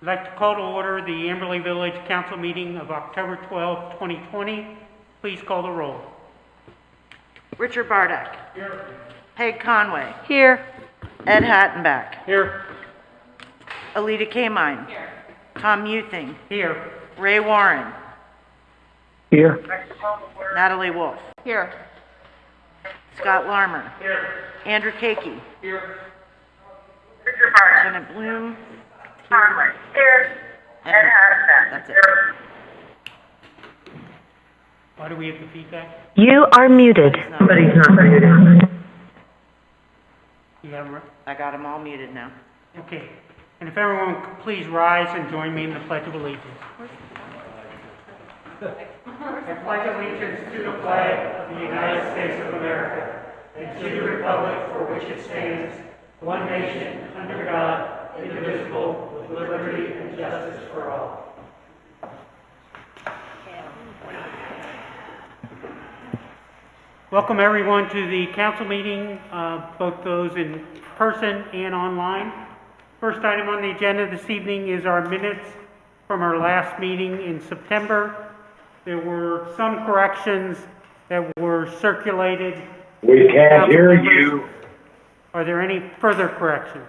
I'd like to call to order the Amberley Village Council meeting of October 12, 2020. Please call the roll. Richard Bardak. Here. Peg Conway. Here. Ed Hattenback. Here. Alita Kamine. Here. Tom Muething. Here. Ray Warren. Here. Natalie Wolf. Here. Scott Lahrmer. Here. Andrew Kakey. Here. Richard Bardak. Janet Bloom. Conway. Here. And Ed Hattenback. that's it. Here. Why do we have the feedback? You are muted. But he's not muted. You have them right? I got them all muted now. Okay. And if everyone could please rise and join me in the Pledge of Allegiance. I pledge allegiance to the flag of the United States of America and to the republic for which it stands, one nation, under God, indivisible, with liberty and justice for all. Welcome everyone to the council meeting, both those in person and online. First item on the agenda this evening is our minutes from our last meeting in September. There were some corrections that were circulated. We can't hear you. Are there any further corrections?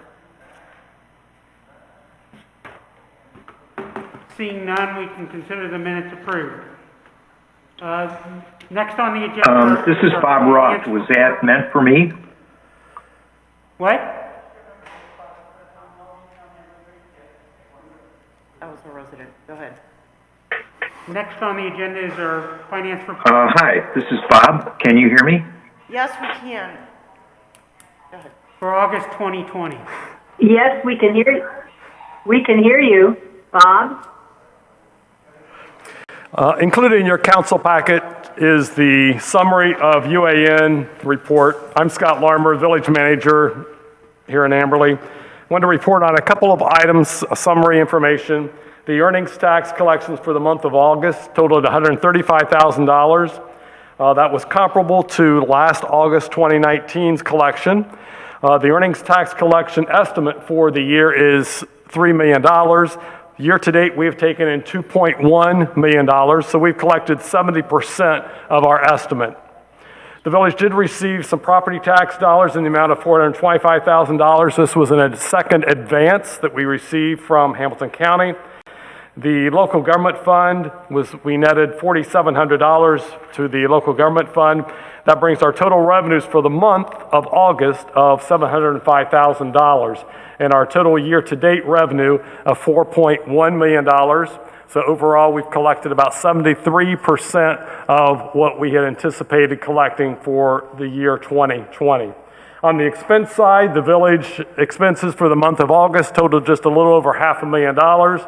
Seeing none, we can consider the minutes approved. Next on the agenda. This is Bob Roth. Was that meant for me? What? That was a resident. Go ahead. Next on the agenda is our finance report. Hi, this is Bob. Can you hear me? Yes, we can. Go ahead. For August 2020. Yes, we can hear you. We can hear you, Bob. Included in your council packet is the summary of UAN report. I'm Scot Lahrmer, village manager here in Amberley. I wanted to report on a couple of items, summary information. The earnings tax collections for the month of August totaled $135,000. That was comparable to last August 2019's collection. The earnings tax collection estimate for the year is $3 million. Year to date, we've taken in $2.1 million, so we've collected 70% of our estimate. The village did receive some property tax dollars in the amount of $425,000. This was a second advance that we received from Hamilton County. The local government fund we netted $4,700 to the local government fund. That brings our total revenues for the month of August of $705,000 and our total year-to-date revenue of $4.1 million. So overall, we've collected about 73% of what we had anticipated collecting for the year 2020. On the expense side, the village expenses for the month of August totaled just a little over $500,000.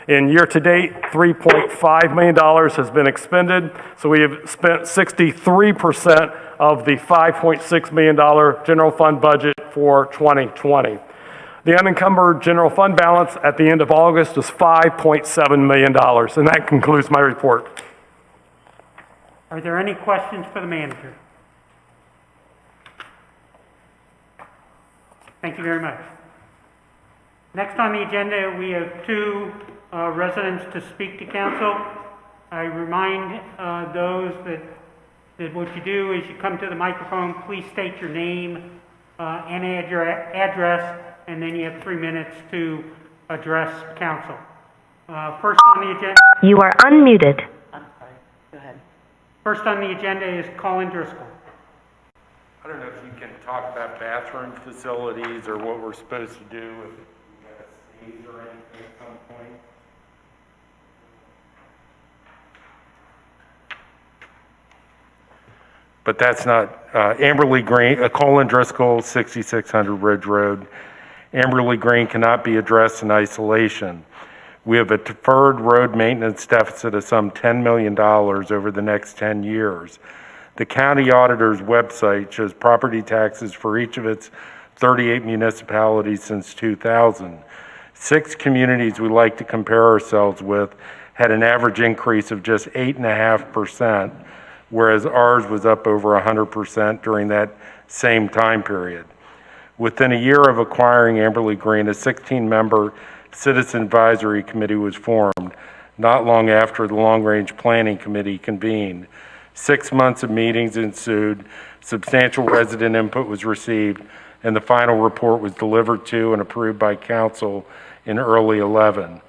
In year-to-date, $3.5 million has been expended, so we have spent 63% of the $5.6 million general fund budget for 2020. The unencumbered general fund balance at the end of August is $5.7 million, and that concludes my report. Are there any questions for the manager? Thank you very much. Next on the agenda, we have two residents to speak to council. I remind those that what you do is you come to the microphone, please state your name and address, and then you have 3 minutes to address council. First on the agenda. You are unmuted. I'm sorry. Go ahead. First on the agenda is Colin Driscoll. I don't know if you can talk about bathroom facilities or what we're supposed to do if we have a sneeze or anything at some point. But that's not Amberley Green, Colin Driscoll, 6600 Ridge Road. Amberley Green cannot be addressed in isolation. We have a deferred road maintenance deficit of some $10 million over the next 10 years. The county auditor's website shows property taxes for each of its 38 municipalities since 2000. 6 communities we like to compare ourselves with had an average increase of just 8.5%, whereas ours was up over 100% during that same time period. Within a year of acquiring Amberley Green, a 16-member Citizen Advisory Committee was formed, not long after the Long Range Planning Committee convened. 6 months of meetings ensued, substantial resident input was received, and the final report was delivered to and approved by council in early 11.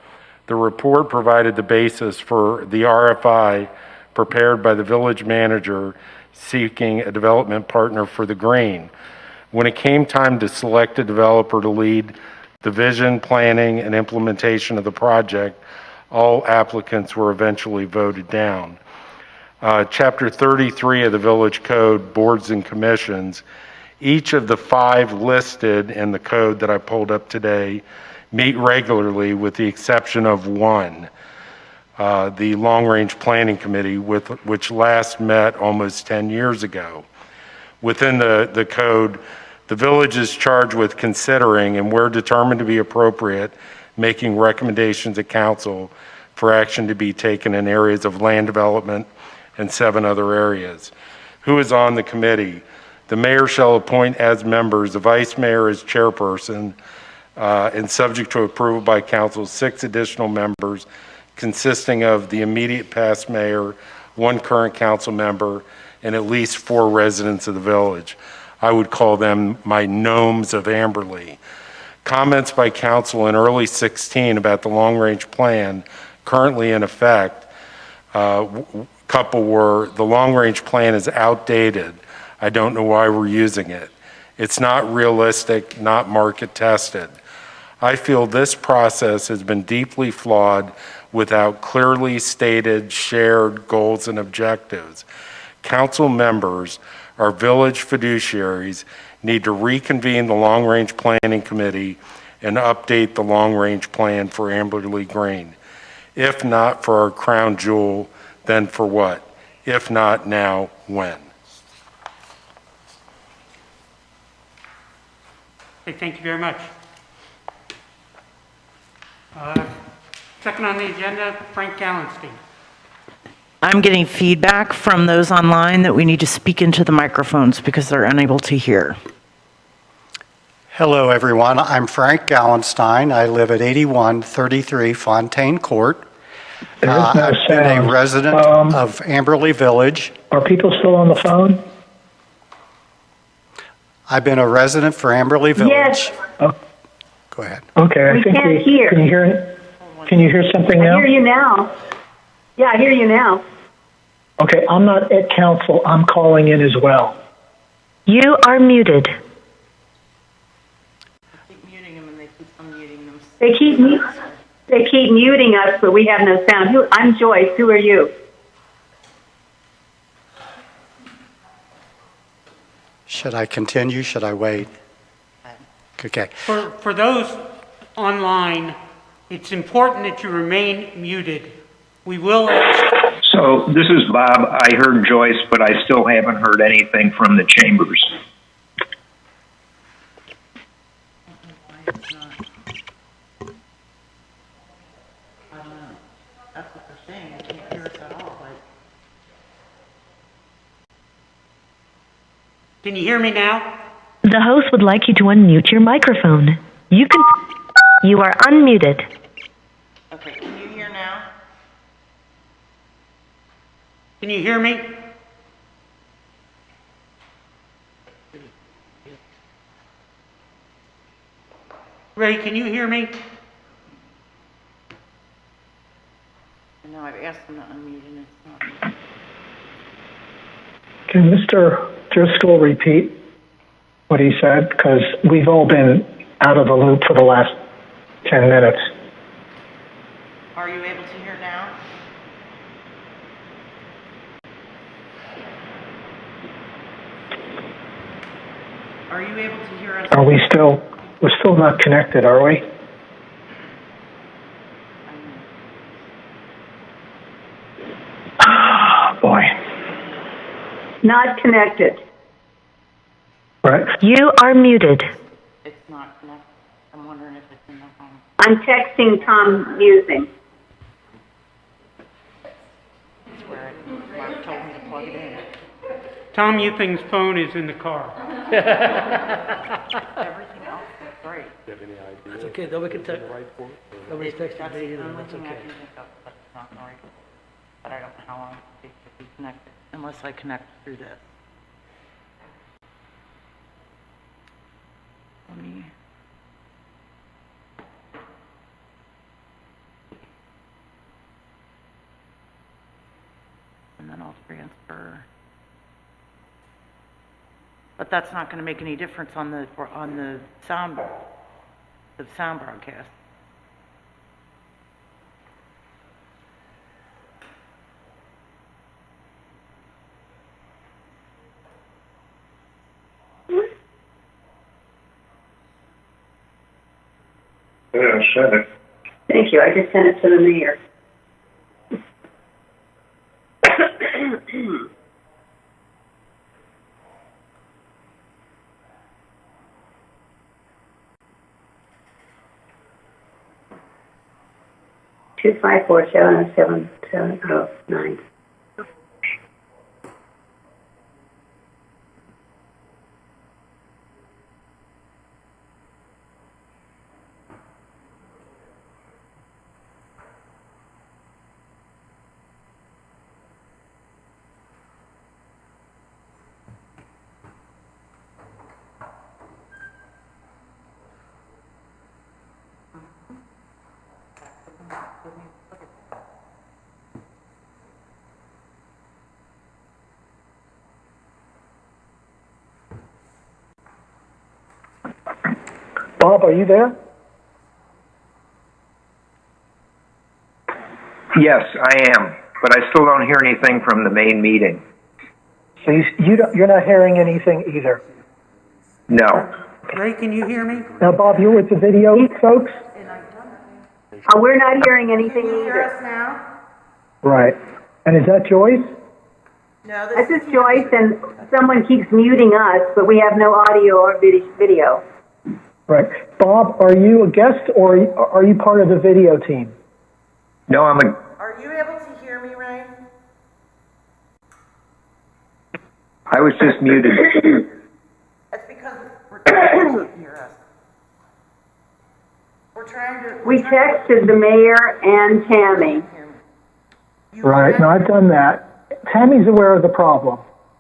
The report provided the basis for the RFI prepared by the village manager seeking a development partner for the green. When it came time to select a developer to lead the vision, planning, and implementation of the project, all applicants were eventually voted down. Chapter 33 of the Village Code, Boards and Commissions, each of the 5 listed in the code that I pulled up today meet regularly with the exception of one, the Long Range Planning Committee, which last met almost 10 years ago. Within the code, the village is charged with considering, and where determined to be appropriate, making recommendations to council for action to be taken in areas of land development and 7 other areas. Who is on the committee? The mayor shall appoint as members, the vice mayor as chairperson, and subject to approval by council, 6 additional members consisting of the immediate past mayor, 1 current council member, and at least 4 residents of the village. I would call them my gnomes of Amberley. Comments by council in early 16 about the long-range plan currently in effect, couple were, the long-range plan is outdated. I don't know why we're using it. It's not realistic, not market tested. I feel this process has been deeply flawed without clearly stated shared goals and objectives. Council members, our village fiduciaries, need to reconvene the long-range planning committee and update the long-range plan for Amberley Green. If not for our crown jewel, then for what? If not now, when? Okay, thank you very much. Second on the agenda, Frank Gallenstein. I'm getting feedback from those online that we need to speak into the microphones because they're unable to hear. Hello, everyone. I'm Frank Gallenstein. I live at 8133 Fontaine Court. I've been a resident of Amberley Village. Are people still on the phone? I've been a resident for Amberley Village. Yes. Oh, Go ahead. okay. We can't hear. Can you hear? Can you hear something I now? hear you now. Yeah, I hear you now. Okay, I'm not at council. I'm calling in as well. You are muted. Keep muting them and they keep unmuting them. They keep muting us, but we have no sound. I'm Joyce. Who are you? Should I continue? Should I wait? Okay. For those online, it's important that you remain muted. We will ask. So this is Bob. I heard Joyce, but I still haven't heard anything from the chambers. That's what they're saying. I can't hear us at all. Can you hear me now? The host would like you to unmute your microphone. You are unmuted. Okay, can you hear now? Can you hear me? Ray, can you hear me? No, I've asked them to unmute and it's not. Can Mr. Driscoll repeat what he said? Because we've all been out of the loop for the last 10 minutes. Are you able to hear now? Are you able to hear us? Are we still? We're still not connected, are we? Boy. Not connected. Right. You are muted. It's not connected. I'm wondering if it's in the phone. I'm texting Tom Muething. That's where Mark told me to plug it in. Tom Muething's phone is in the car. Everything else is great. That's okay, nobody can text, nobody's texting me either, that's okay. But I don't know how long it takes to be connected, unless I connect through this. Let me. And then I'll transfer. But that's not going to make any difference on the sound broadcast. Yeah, sure. Thank you. I just sent it to the mayor. Two 547-770-9. Bob, are you there? Yes, I am, but I still don't hear anything from the main meeting. So you're not hearing anything either. No. Ray, can you hear me? Now, Bob, you're with the video folks? We're not hearing anything either. Right. And is that Joyce? No, This is Joyce, and someone keeps muting us, but we have no audio or video. Right. Bob, are you a guest or are you part of the video team? No, Are you able to hear me, Ray? I was just muted. That's because we're trying to hear us. We texted the mayor and Tammy. Right. No, I've done that. Tammy's aware of the problem.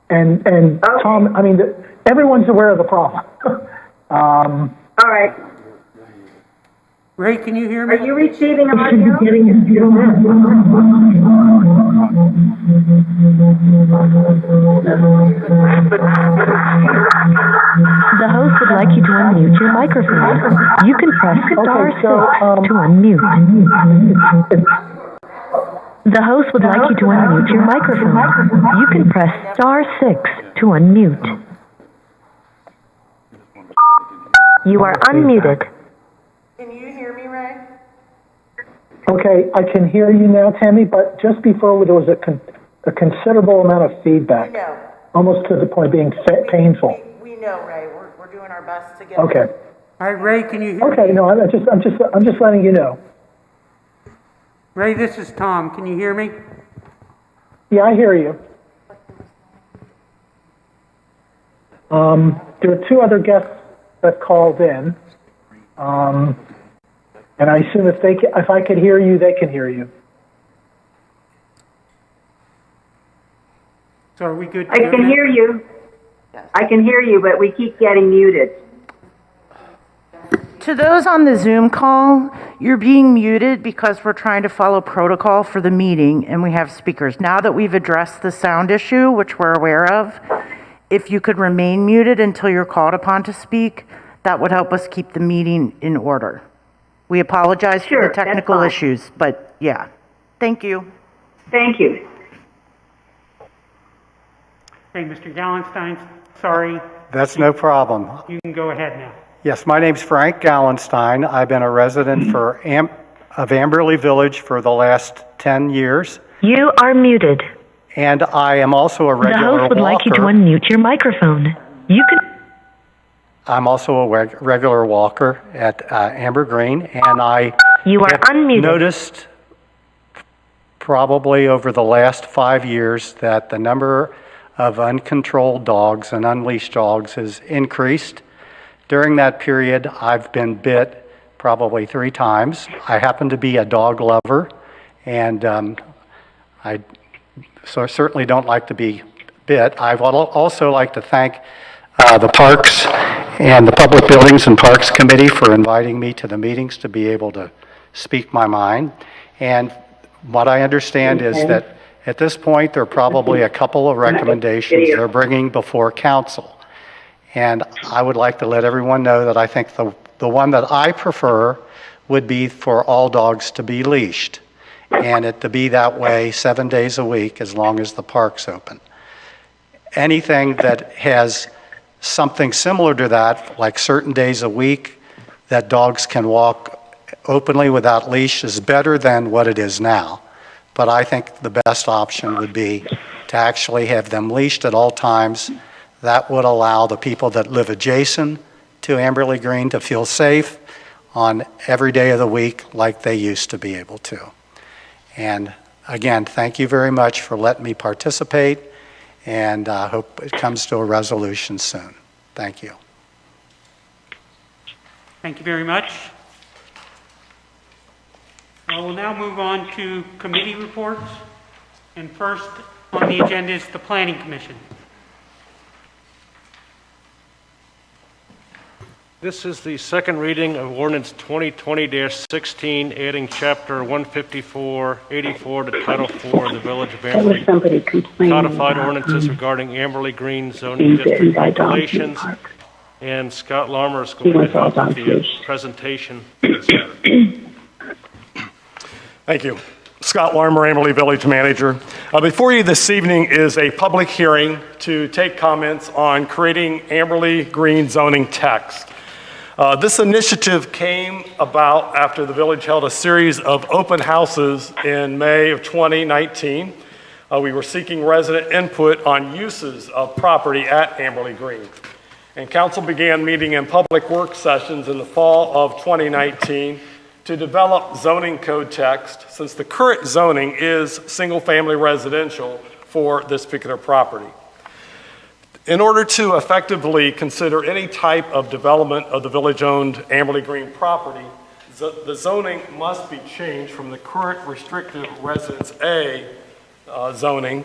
And Okay. Tom, I mean, everyone's aware of the problem. All right. Ray, can you hear me? Are you receiving audio? The host would like you to unmute your microphone. You can press star 6 to unmute. The host would like you to unmute your microphone. You can press star 6 to unmute. You are unmuted. Can you hear me, Ray? Okay, I can hear you now, Tammy, but just before there was a considerable amount of feedback. We know. Almost to the point of being painful. We know, Ray. We're doing our best to get. Okay. All right, Ray, can you hear me? Okay, no, I'm just letting you know. Ray, this is Tom. Can you hear me? Yeah, I hear you. There are two other guests that called in, and I assume if I could hear you, they can hear you. So are we good? I can hear you. I can hear you, but we keep getting muted. To those on the Zoom call, you're being muted because we're trying to follow protocol for the meeting and we have speakers. Now that we've addressed the sound issue, which we're aware of, if you could remain muted until you're called upon to speak, that would help us keep the meeting in order. We apologize for the technical issues, but yeah. Thank you. Thank you. Okay, Mr. Gallenstein, sorry. That's no problem. You can go ahead now. Yes, my name's Frank Gallenstein. I've been a resident of Amberley Village for the last 10 years. You are muted. And I am also a regular walker. The host would like you to unmute your microphone. You can. I'm also a regular walker at Amber Green, and I You are unmuted. noticed probably over the last 5 years that the number of uncontrolled dogs and unleashed dogs has increased. During that period, I've been bit probably 3 times. I happen to be a dog lover, and I certainly don't like to be bit. I would also like to thank the Parks and the Public Buildings and Parks Committee for inviting me to the meetings to be able to speak my mind. And what I understand is that at this point, there are probably a couple of recommendations they're bringing before council. And I would like to let everyone know that I think the one that I prefer would be for all dogs to be leashed, and it to be that way 7 days a week as long as the park's open. Anything that has something similar to that, like certain days a week that dogs can walk openly without leash, is better than what it is now. But I think the best option would be to actually have them leashed at all times. That would allow the people that live adjacent to Amberley Green to feel safe on every day of the week like they used to be able to. And again, thank you very much for letting me participate, and I hope it comes to a resolution soon. Thank you. Thank you very much. I will now move on to committee reports. And first on the agenda is the Planning Commission. This is the second reading of ordinance 2020-16, adding chapter 154-84 to title 4 of the Village of Amberley. Somebody complaining Codified about, ordinances regarding Amberley Green zoning district regulations. And Scot Lahrmer is going to help with the presentation. Thank you. Scot Lahrmer, Amberley Village Manager. Before you this evening is a public hearing to take comments on creating Amberley Green zoning text. This initiative came about after the village held a series of open houses in May of 2019. We were seeking resident input on uses of property at Amberley Green. And council began meeting in public work sessions in the fall of 2019 to develop zoning code text, since the current zoning is single-family residential for this particular property. In order to effectively consider any type of development of the village-owned Amberley Green property, the zoning must be changed from the current restrictive Residence A zoning.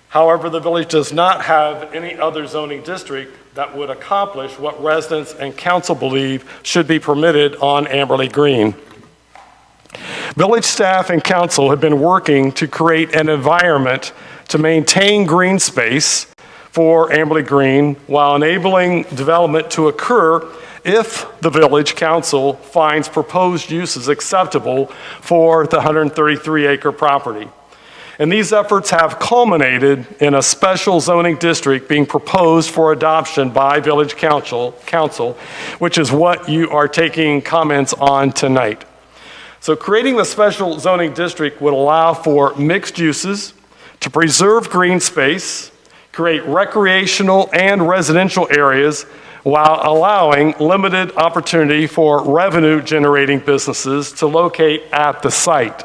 However, the village does not have any other zoning district that would accomplish what residents and council believe should be permitted on Amberley Green. Village staff and council have been working to create an environment to maintain green space for Amberley Green while enabling development to occur if the village council finds proposed uses acceptable for the 133-acre property. And these efforts have culminated in a special zoning district being proposed for adoption by Village Council, which is what you are taking comments on tonight. So creating the special zoning district would allow for mixed uses, to preserve green space, create recreational and residential areas, while allowing limited opportunity for revenue-generating businesses to locate at the site.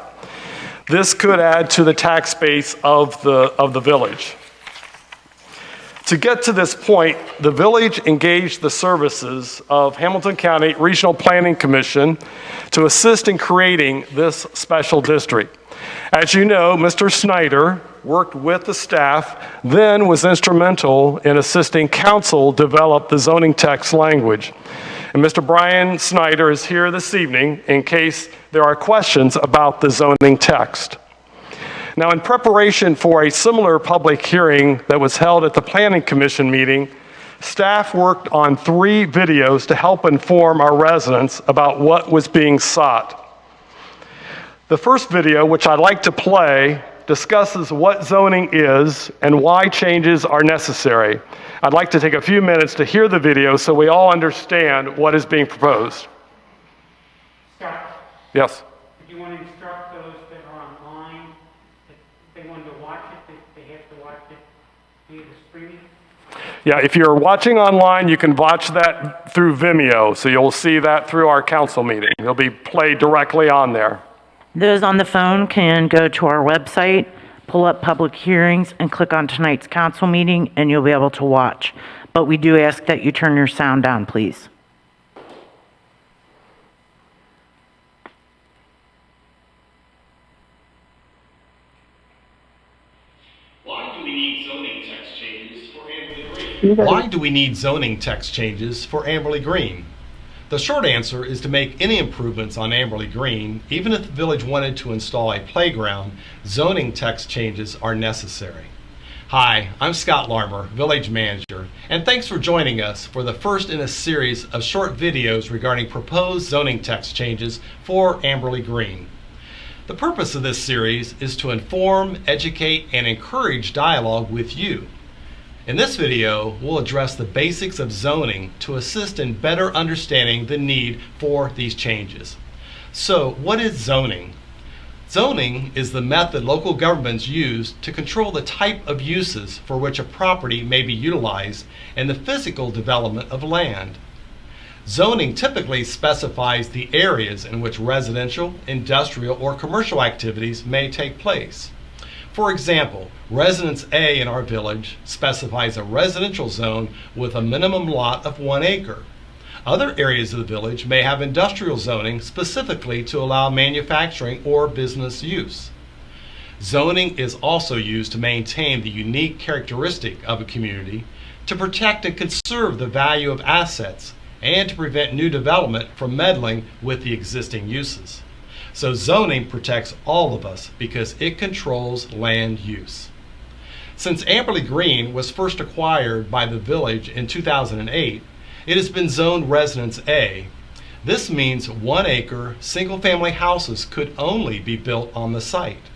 This could add to the tax base of the village. To get to this point, the village engaged the services of Hamilton County Regional Planning Commission to assist in creating this special district. As you know, Mr. Snyder worked with the staff, then was instrumental in assisting council develop the zoning text language. And Mr. Brian Snyder is here this evening in case there are questions about the zoning text. Now, in preparation for a similar public hearing that was held at the Planning Commission meeting, staff worked on 3 videos to help inform our residents about what was being sought. The first video, which I'd like to play, discusses what zoning is and why changes are necessary. I'd like to take a few minutes to hear the video so we all understand what is being proposed. Scott, Yes. do you want to instruct those that are online, if they want to watch it, they have to watch it via the streaming? Yeah, if you're watching online, you can watch that through Vimeo, so you'll see that through our council meeting. It'll be played directly on there. Those on the phone can go to our website, pull up public hearings, and click on tonight's council meeting, and you'll be able to watch. But we do ask that you turn your sound down, please. need zoning text changes for Amberley Green? Why do we need zoning text changes for Amberley Green? The short answer is to make any improvements on Amberley Green, even if the village wanted to install a playground, zoning text changes are necessary. Hi, I'm Scot Lahrmer, Village Manager, and thanks for joining us for the first in a series of short videos regarding proposed zoning text changes for Amberley Green. The purpose of this series is to inform, educate, and encourage dialogue with you. In this video, we'll address the basics of zoning to assist in better understanding the need for these changes. So, what is zoning? Zoning is the method local governments use to control the type of uses for which a property may be utilized and the physical development of land. Zoning typically specifies the areas in which residential, industrial, or commercial activities may take place. For example, Residence A in our village specifies a residential zone with a minimum lot of 1 acre. Other areas of the village may have industrial zoning specifically to allow manufacturing or business use. Zoning is also used to maintain the unique characteristic of a community, to protect and conserve the value of assets, and to prevent new development from meddling with the existing uses. So zoning protects all of us because it controls land use. Since Amberley Green was first acquired by the village in 2008, it has been zoned Residence A. This means 1 acre single-family houses could only be built on the site.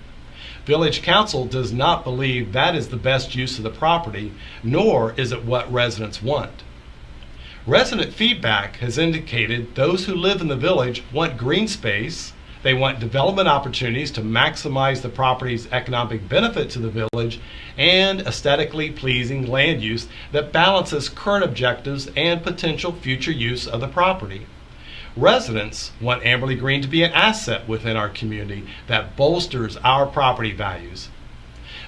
Village Council does not believe that is the best use of the property, nor is it what residents want. Resident feedback has indicated those who live in the village want green space. They want development opportunities to maximize the property's economic benefit to the village and aesthetically pleasing land use that balances current objectives and potential future use of the property. Residents want Amberley Green to be an asset within our community that bolsters our property values.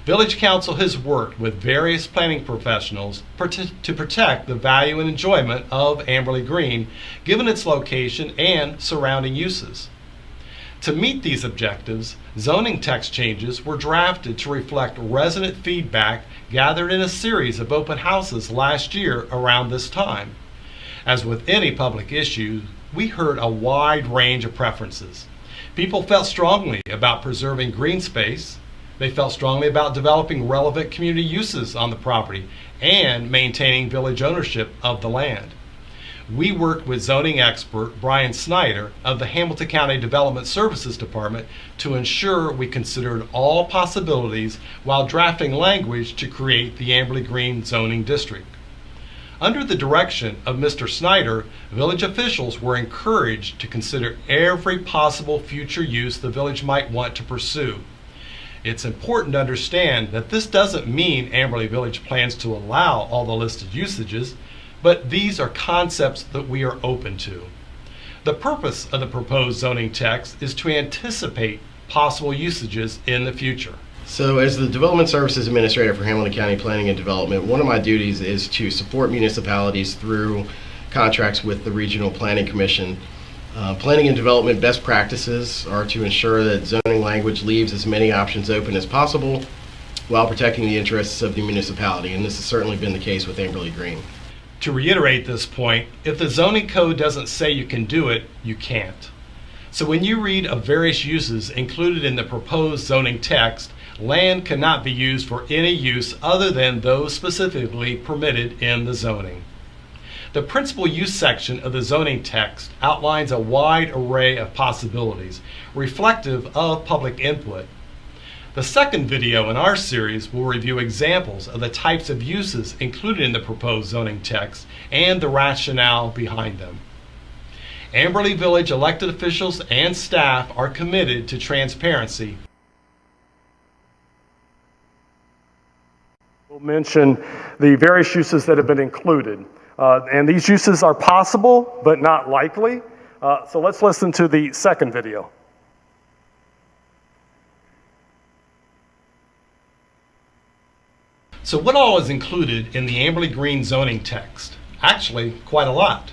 Village Council has worked with various planning professionals to protect the value and enjoyment of Amberley Green, given its location and surrounding uses. To meet these objectives, zoning text changes were drafted to reflect resident feedback gathered in a series of open houses last year around this time. As with any public issue, we heard a wide range of preferences. People felt strongly about preserving green space. They felt strongly about developing relevant community uses on the property and maintaining village ownership of the land. We worked with zoning expert Brian Snyder of the Hamilton County Development Services Department to ensure we considered all possibilities while drafting language to create the Amberley Green zoning district. Under the direction of Mr. Snyder, village officials were encouraged to consider every possible future use the village might want to pursue. It's important to understand that this doesn't mean Amberley Village plans to allow all the listed usages, but these are concepts that we are open to. The purpose of the proposed zoning text is to anticipate possible usages in the future. So as the Development Services Administrator for Hamilton County Planning and Development, one of my duties is to support municipalities through contracts with the Regional Planning Commission. Planning and development best practices are to ensure that zoning language leaves as many options open as possible while protecting the interests of the municipality, and this has certainly been the case with Amberley Green. To reiterate this point, if the zoning code doesn't say you can do it, you can't. So when you read of various uses included in the proposed zoning text, land cannot be used for any use other than those specifically permitted in the zoning. The principal use section of the zoning text outlines a wide array of possibilities, reflective of public input. The second video in our series will review examples of the types of uses included in the proposed zoning text and the rationale behind them. Amberley Village elected officials and staff are committed to transparency. We'll mention the various uses that have been included. And these uses are possible, but not likely. So let's listen to the second video. So what all is included in the Amberley Green zoning text? Actually, quite a lot.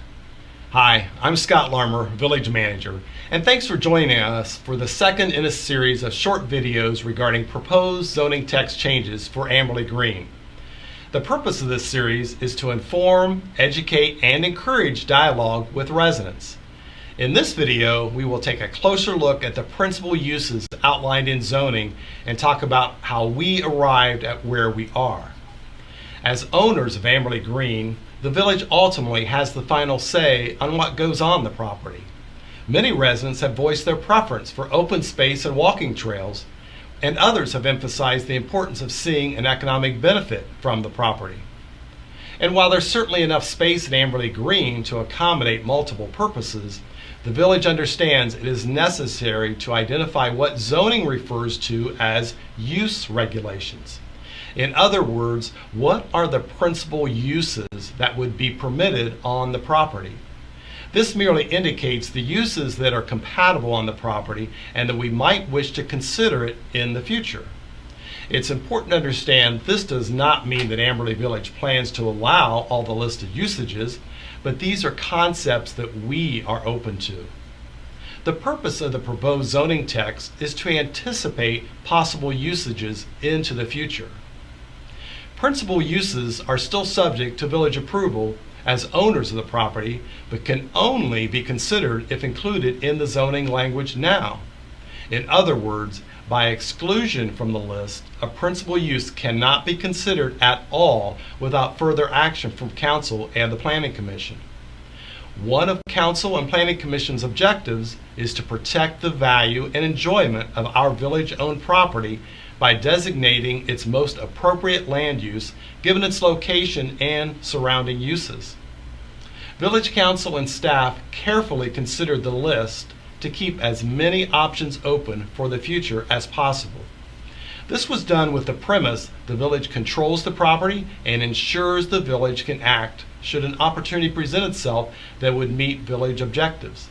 Hi, I'm Scot Lahrmer, Village Manager, and thanks for joining us for the second in a series of short videos regarding proposed zoning text changes for Amberley Green. The purpose of this series is to inform, educate, and encourage dialogue with residents. In this video, we will take a closer look at the principal uses outlined in zoning and talk about how we arrived at where we are. As owners of Amberley Green, the village ultimately has the final say on what goes on the property. Many residents have voiced their preference for open space and walking trails, and others have emphasized the importance of seeing an economic benefit from the property. And while there's certainly enough space in Amberley Green to accommodate multiple purposes, the village understands it is necessary to identify what zoning refers to as use regulations. In other words, what are the principal uses that would be permitted on the property? This merely indicates the uses that are compatible on the property and that we might wish to consider it in the future. It's important to understand this does not mean that Amberley Village plans to allow all the listed usages, but these are concepts that we are open to. The purpose of the proposed zoning text is to anticipate possible usages into the future. Principal uses are still subject to village approval as owners of the property, but can only be considered if included in the zoning language now. In other words, by exclusion from the list, a principal use cannot be considered at all without further action from Council and the Planning Commission. One of Council and Planning Commission's objectives is to protect the value and enjoyment of our village-owned property by designating its most appropriate land use given its location and surrounding uses. Village Council and staff carefully considered the list to keep as many options open for the future as possible. This was done with the premise the village controls the property and ensures the village can act should an opportunity present itself that would meet village objectives.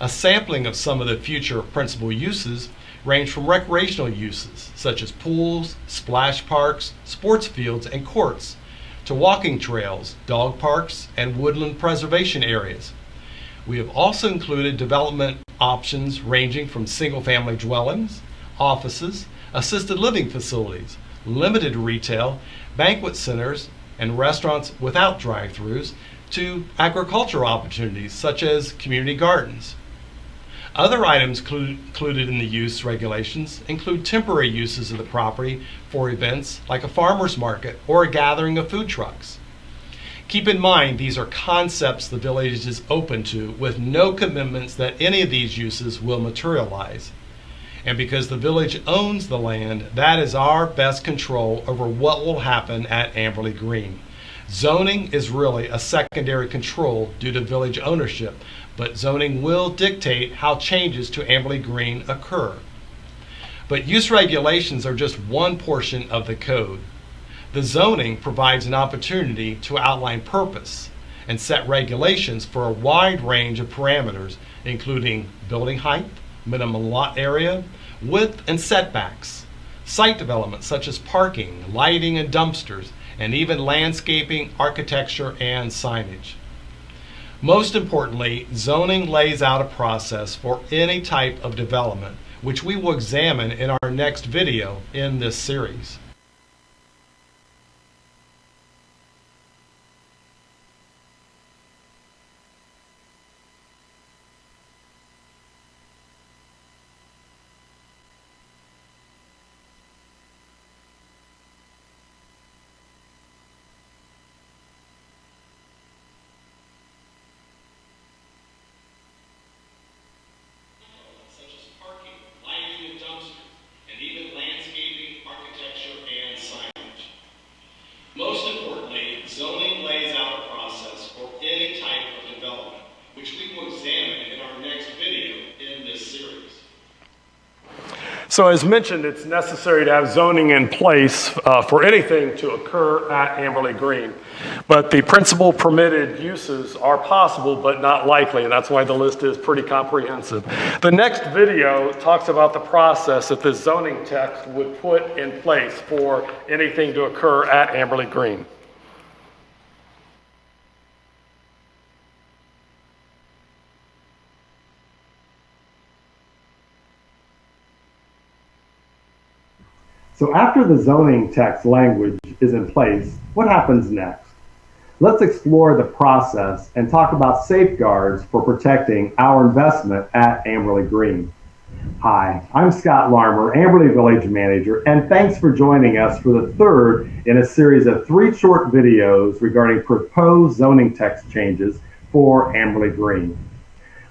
A sampling of some of the future principal uses range from recreational uses such as pools, splash parks, sports fields, and courts, to walking trails, dog parks, and woodland preservation areas. We have also included development options ranging from single-family dwellings, offices, assisted living facilities, limited retail, banquet centers, and restaurants without drive-thrus, to agricultural opportunities such as community gardens. Other items included in the use regulations include temporary uses of the property for events like a farmer's market or a gathering of food trucks. Keep in mind these are concepts the village is open to, with no commitments that any of these uses will materialize. And because the village owns the land, that is our best control over what will happen at Amberley Green. Zoning is really a secondary control due to village ownership, but zoning will dictate how changes to Amberley Green occur. But use regulations are just one portion of the code. The zoning provides an opportunity to outline purpose and set regulations for a wide range of parameters, including building height, minimum lot area, width and setbacks, site development such as parking, lighting and dumpsters, and even landscaping, architecture, and signage. Most importantly, zoning lays out a process for any type of development, which we will examine in our next video in this series. Most importantly, zoning lays out a process for any type of development, which we will examine in our next video in this series. So as mentioned, it's necessary to have zoning in place for anything to occur at Amberley Green. But the principal permitted uses are possible but not likely, and that's why the list is pretty comprehensive. The next video talks about the process that the zoning text would put in place for anything to occur at Amberley Green. So after the zoning text language is in place, what happens next? Let's explore the process and talk about safeguards for protecting our investment at Amberley Green. Hi, I'm Scot Lahrmer, Amberley Village Manager, and thanks for joining us for the third in a series of 3 short videos regarding proposed zoning text changes for Amberley Green.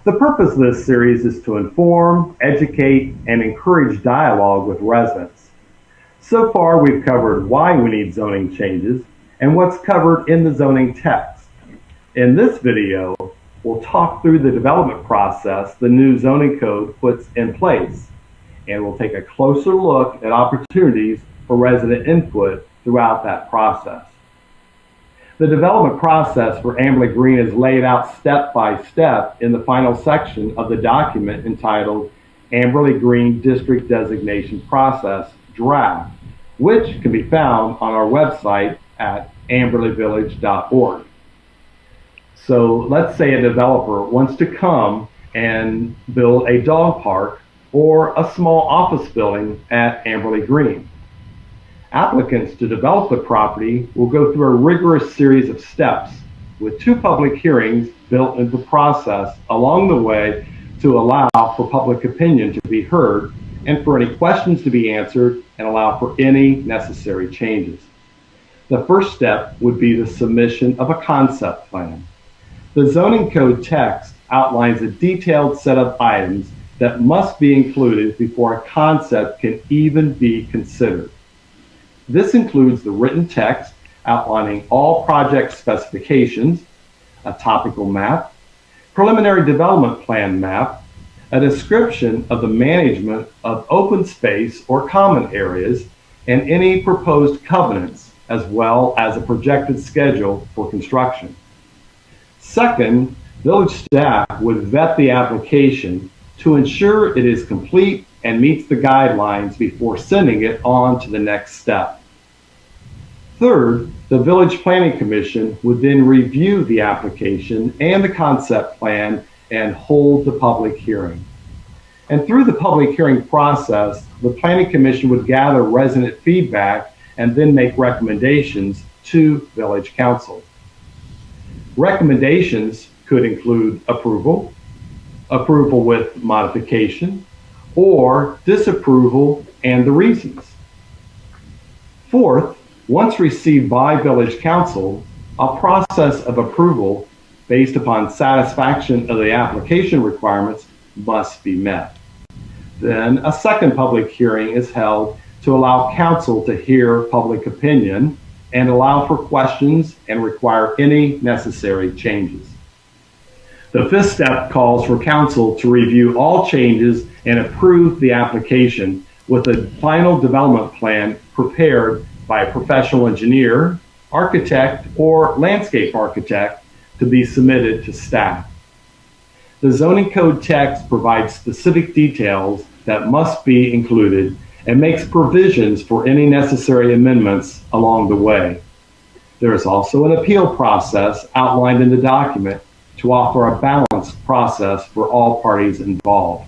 The purpose of this series is to inform, educate, and encourage dialogue with residents. So far, we've covered why we need zoning changes and what's covered in the zoning text. In this video, we'll talk through the development process the new zoning code puts in place, and we'll take a closer look at opportunities for resident input throughout that process. The development process for Amberley Green is laid out step by step in the final section of the document entitled Amberley Green District Designation Process Draft, which can be found on our website at amberleyvillage.org. So let's say a developer wants to come and build a dog park or a small office building at Amberley Green. Applicants to develop the property will go through a rigorous series of steps with 2 public hearings built into the process along the way to allow for public opinion to be heard and for any questions to be answered and allow for any necessary changes. The first step would be the submission of a concept plan. The zoning code text outlines a detailed set of items that must be included before a concept can even be considered. This includes the written text outlining all project specifications, a topical map, preliminary development plan map, a description of the management of open space or common areas, and any proposed covenants, as well as a projected schedule for construction. Second, village staff would vet the application to ensure it is complete and meets the guidelines before sending it on to the next step. Third, the Village Planning Commission would then review the application and the concept plan and hold the public hearing. And through the public hearing process, the Planning Commission would gather resident feedback and then make recommendations to Village Council. Recommendations could include approval, approval with modification, or disapproval and the reasons. Fourth, once received by Village Council, a process of approval based upon satisfaction of the application requirements must be met. Then a second public hearing is held to allow council to hear public opinion and allow for questions and require any necessary changes. The fifth step calls for council to review all changes and approve the application with a final development plan prepared by a professional engineer, architect, or landscape architect to be submitted to staff. The zoning code text provides specific details that must be included and makes provisions for any necessary amendments along the way. There is also an appeal process outlined in the document to offer a balanced process for all parties involved.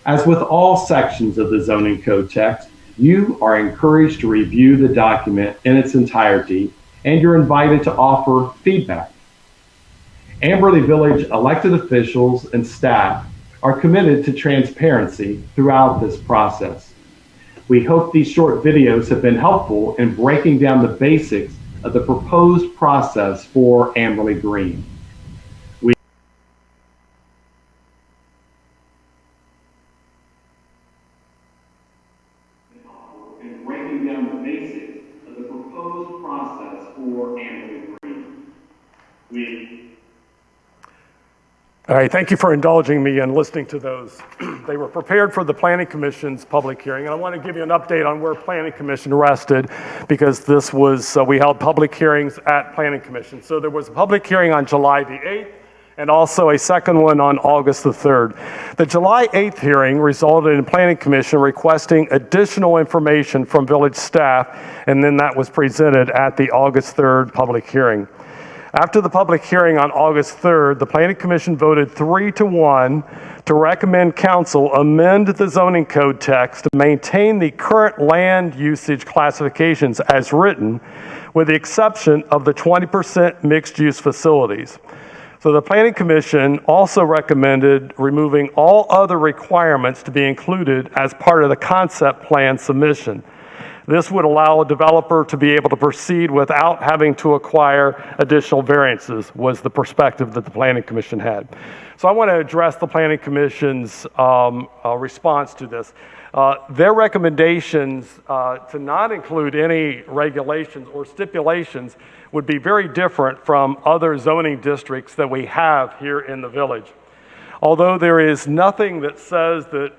As with all sections of the zoning code text, you are encouraged to review the document in its entirety, and you're invited to offer feedback. Amberley Village elected officials and staff are committed to transparency throughout this process. We hope these short videos have been helpful in breaking down the basics of the proposed process for Amberley Green. All right, thank you for indulging me in listening to those. They were prepared for the Planning Commission's public hearing, and I want to give you an update on where Planning Commission rested, because this was, we held public hearings at Planning Commission. So there was a public hearing on July the 8th, and also a second one on August the 3rd. The July 8th hearing resulted in Planning Commission requesting additional information from village staff, and then that was presented at the August 3rd public hearing. After the public hearing on August 3rd, the Planning Commission voted 3-1 to recommend council amend the zoning code text to maintain the current land usage classifications as written, with the exception of the 20% mixed-use facilities. So the Planning Commission also recommended removing all other requirements to be included as part of the concept plan submission. This would allow a developer to be able to proceed without having to acquire additional variances, was the perspective that the Planning Commission had. So I want to address the Planning Commission's response to this. Their recommendations to not include any regulations or stipulations would be very different from other zoning districts that we have here in the village. Although there is nothing that says that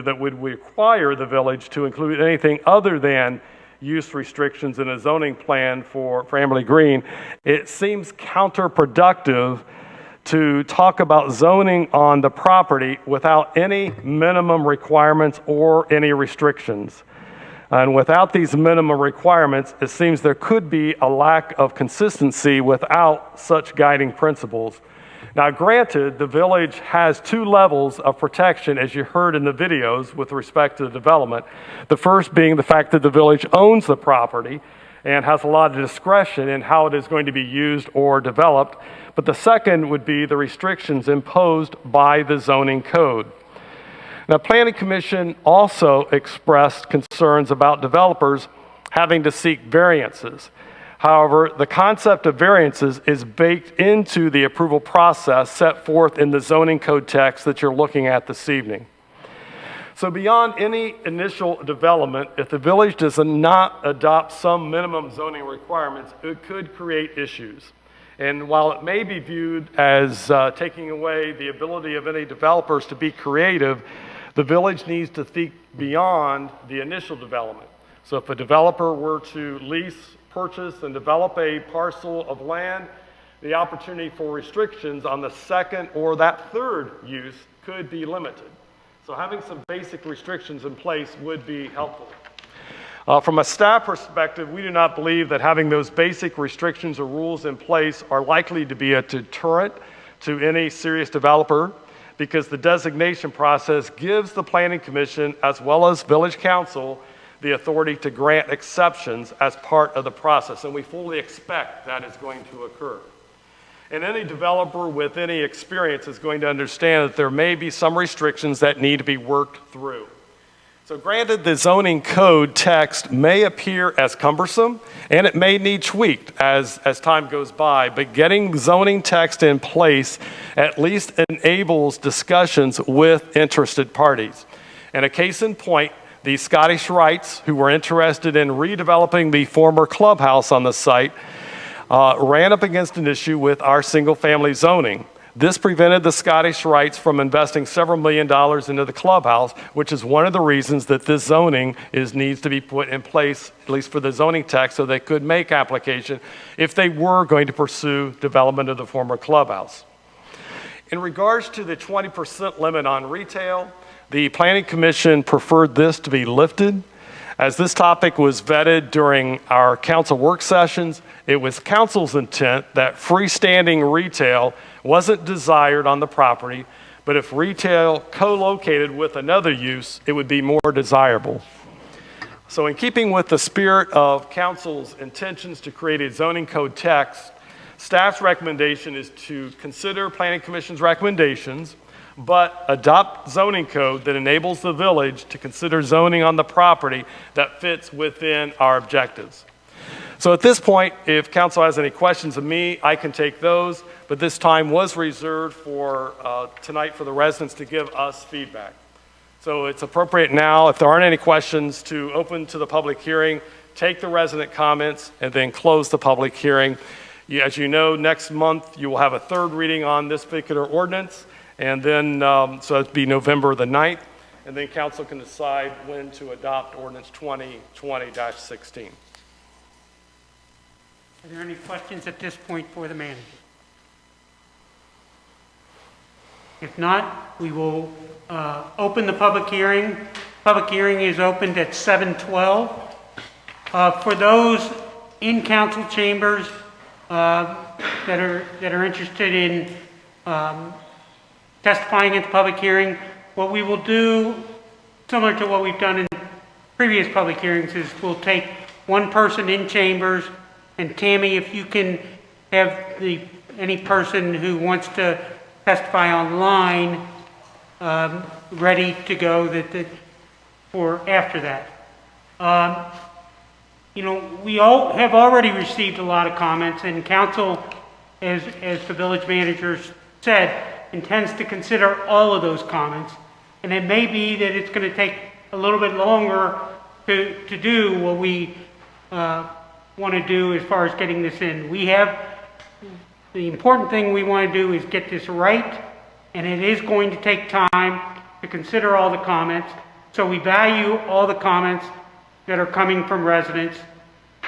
that would require the village to include anything other than use restrictions in a zoning plan for Amberley Green, it seems counterproductive to talk about zoning on the property without any minimum requirements or any restrictions. And without these minimum requirements, it seems there could be a lack of consistency without such guiding principles. Now, granted, the village has 2 levels of protection, as you heard in the videos, with respect to the development. The first being the fact that the village owns the property and has a lot of discretion in how it is going to be used or developed. But the second would be the restrictions imposed by the zoning code. Now, Planning Commission also expressed concerns about developers having to seek variances. However, the concept of variances is baked into the approval process set forth in the zoning code text that you're looking at this evening. So beyond any initial development, if the village does not adopt some minimum zoning requirements, it could create issues. And while it may be viewed as taking away the ability of any developers to be creative, the village needs to think beyond the initial development. So if a developer were to lease, purchase, and develop a parcel of land, the opportunity for restrictions on the second or that third use could be limited. So having some basic restrictions in place would be helpful. From a staff perspective, we do not believe that having those basic restrictions or rules in place are likely to be a deterrent to any serious developer, because the designation process gives the Planning Commission as well as Village Council the authority to grant exceptions as part of the process, and we fully expect that is going to occur. And any developer with any experience is going to understand that there may be some restrictions that need to be worked through. So granted, the zoning code text may appear as cumbersome, and it may need tweaked as time goes by, but getting zoning text in place at least enables discussions with interested parties. And a case in point, the Scottish Rites, who were interested in redeveloping the former clubhouse on the site, ran up against an issue with our single-family zoning. This prevented the Scottish Rites from investing several $1 million into the clubhouse, which is one of the reasons that this zoning needs to be put in place, at least for the zoning text, so they could make application if they were going to pursue development of the former clubhouse. In regards to the 20% limit on retail, the Planning Commission preferred this to be lifted. As this topic was vetted during our council work sessions, it was council's intent that freestanding retail wasn't desired on the property, but if retail co-located with another use, it would be more desirable. So in keeping with the spirit of council's intentions to create a zoning code text, staff's recommendation is to consider Planning Commission's recommendations, but adopt zoning code that enables the village to consider zoning on the property that fits within our objectives. So at this point, if council has any questions of me, I can take those, but this time was reserved for tonight for the residents to give us feedback. So it's appropriate now, if there aren't any questions, to open to the public hearing, take the resident comments, and then close the public hearing. As you know, next month you will have a third reading on this particular ordinance, and then, so it'd be November the 9th, and then council can decide when to adopt ordinance 2020-16. Are there any questions at this point for the manager? If not, we will open the public hearing. Public hearing is opened at 7:12. For those in council chambers, that are interested in testifying at the public hearing. What we will do, similar to what we've done in previous public hearings, is we'll take one person in chambers, and Tammy, if you can have any person who wants to testify online ready to go for after that. We all have already received a lot of comments, and council, as the village manager said, intends to consider all of those comments. And it may be that it's going to take a little bit longer to do what we want to do as far as getting this in. The important thing we want to do is get this right, and it is going to take time to consider all the comments. So we value all the comments that are coming from residents.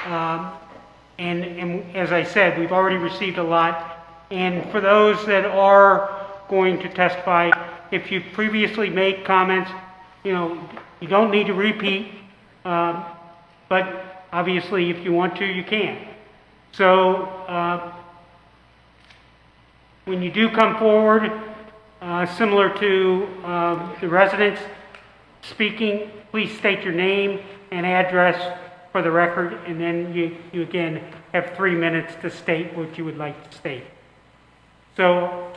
And as I said, we've already received a lot. And for those that are going to testify, if you've previously made comments, you don't need to repeat, but obviously if you want to, you can. So when you do come forward, similar to the residents speaking, please state your name and address for the record, and then you again have 3 minutes to state what you would like to state. So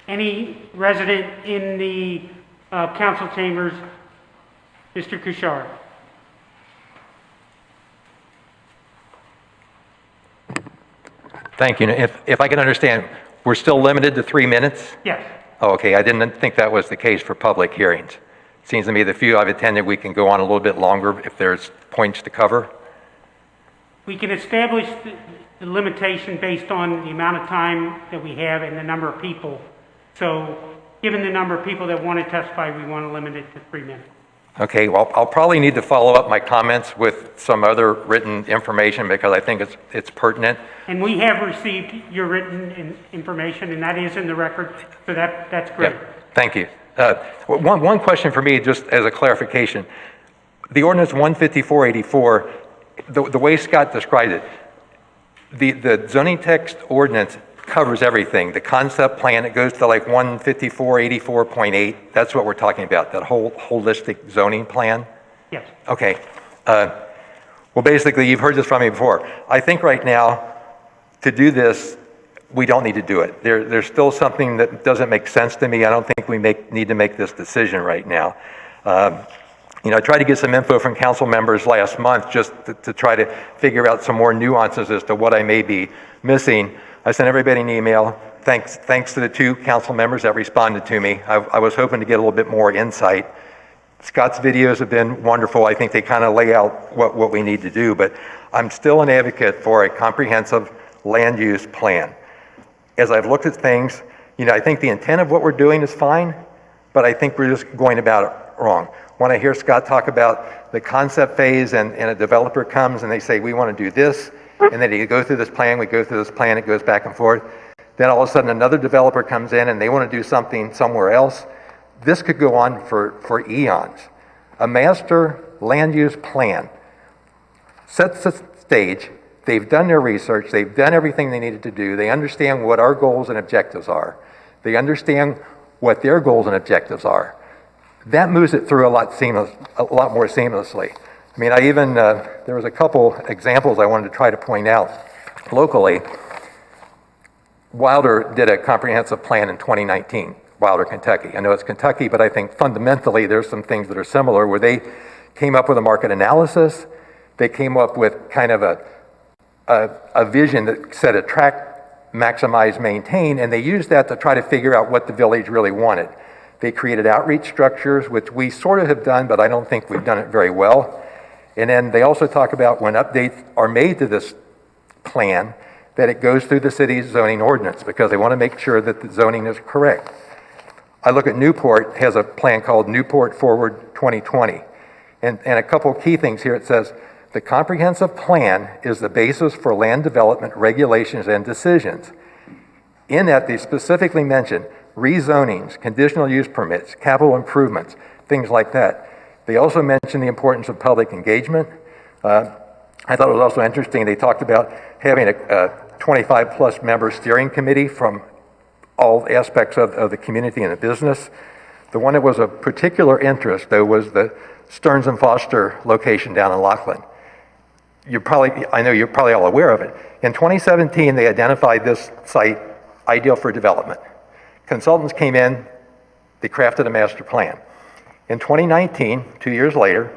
any resident in the council chambers, Mr. Kuchar. Thank you. If I can understand, we're still limited to 3 minutes? Yes. Oh, okay. I didn't think that was the case for public hearings. Seems to me the few I've attended, we can go on a little bit longer if there's points to cover. We can establish the limitation based on the amount of time that we have and the number of people. So given the number of people that want to testify, we want to limit it to 3 minutes. Okay, well, I'll probably need to follow up my comments with some other written information because I think it's pertinent. And we have received your written information, and that is in the record, so that's great. Yep. Thank you. One question for me, just as a clarification. The ordinance 15484, the way Scott described it, the zoning text ordinance covers everything. The concept plan, it goes to like 15484.8. That's what we're talking about, that whole holistic zoning plan? Yes. Okay. Well, basically, you've heard this from me before. I think right now, to do this, we don't need to do it. There's still something that doesn't make sense to me. I don't think we need to make this decision right now. I tried to get some info from council members last month just to try to figure out some more nuances as to what I may be missing. I sent everybody an email. Thanks to the 2 council members that responded to me. I was hoping to get a little bit more insight. Scott's videos have been wonderful. I think they kind of lay out what we need to do, but I'm still an advocate for a comprehensive land use plan. As I've looked at things, I think the intent of what we're doing is fine, but I think we're just going about it wrong. When I hear Scott talk about the concept phase and a developer comes and they say, we want to do this, and then you go through this plan, we go through this plan, it goes back and forth. Then all of a sudden another developer comes in and they want to do something somewhere else. This could go on for eons. A master land use plan sets the stage. They've done their research. They've done everything they needed to do. They understand what our goals and objectives are. They understand what their goals and objectives are. That moves it through a lot more seamlessly. I mean, there was a couple examples I wanted to try to point out locally. Wilder did a comprehensive plan in 2019, Wilder, Kentucky. I know it's Kentucky, but I think fundamentally there's some things that are similar where they came up with a market analysis. They came up with kind of a vision that said attract, maximize, maintain, and they used that to try to figure out what the village really wanted. They created outreach structures, which we sort of have done, but I don't think we've done it very well. And then they also talk about when updates are made to this plan, that it goes through the city's zoning ordinance because they want to make sure that the zoning is correct. I look at Newport, has a plan called Newport Forward 2020. And a couple of key things here. It says, the comprehensive plan is the basis for land development regulations and decisions. In that, they specifically mention rezonings, conditional use permits, capital improvements, things like that. They also mention the importance of public engagement. I thought it was also interesting, they talked about having 25-plus member steering committee from all aspects of the community and the business. The one that was of particular interest, though, was the Stearns and Foster location down in Laughlin. I know you're probably all aware of it. In 2017, they identified this site ideal for development. Consultants came in, they crafted a master plan. In 2019, 2 years later,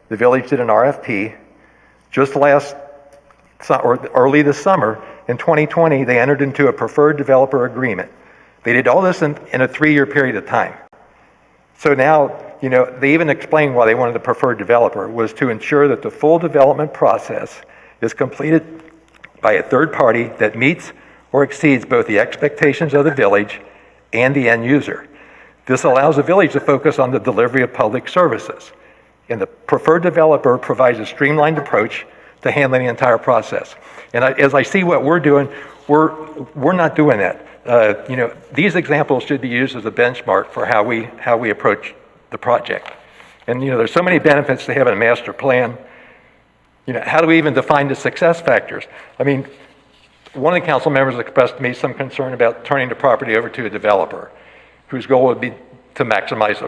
the village did an RFP. Early this summer, in 2020, they entered into a preferred developer agreement. They did all this in a 3-year period of time. So now, they even explained why they wanted a preferred developer was to ensure that the full development process is completed by a third party that meets or exceeds both the expectations of the village and the end user. This allows the village to focus on the delivery of public services. And the preferred developer provides a streamlined approach to handling the entire process. And as I see what we're doing, we're not doing that. These examples should be used as a benchmark for how we approach the project. And there's so many benefits to having a master plan. How do we even define the success factors? I mean, one of the council members expressed to me some concern about turning the property over to a developer whose goal would be to maximize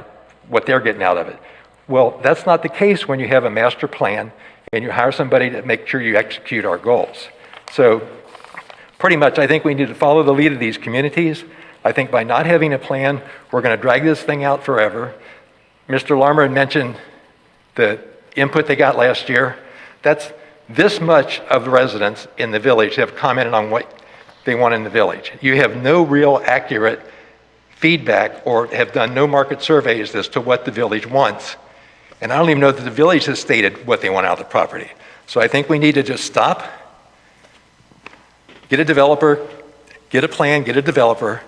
what they're getting out of it. Well, that's not the case when you have a master plan and you hire somebody to make sure you execute our goals. So pretty much, I think we need to follow the lead of these communities. I think by not having a plan, we're going to drag this thing out forever. Mr. Lahrmer had mentioned the input they got last year. That's this much of the residents in the village have commented on what they want in the village. You have no real accurate feedback or have done no market surveys as to what the village wants. And I don't even know that the village has stated what they want out of the property. So I think we need to just stop, get a developer, get a plan, get a developer,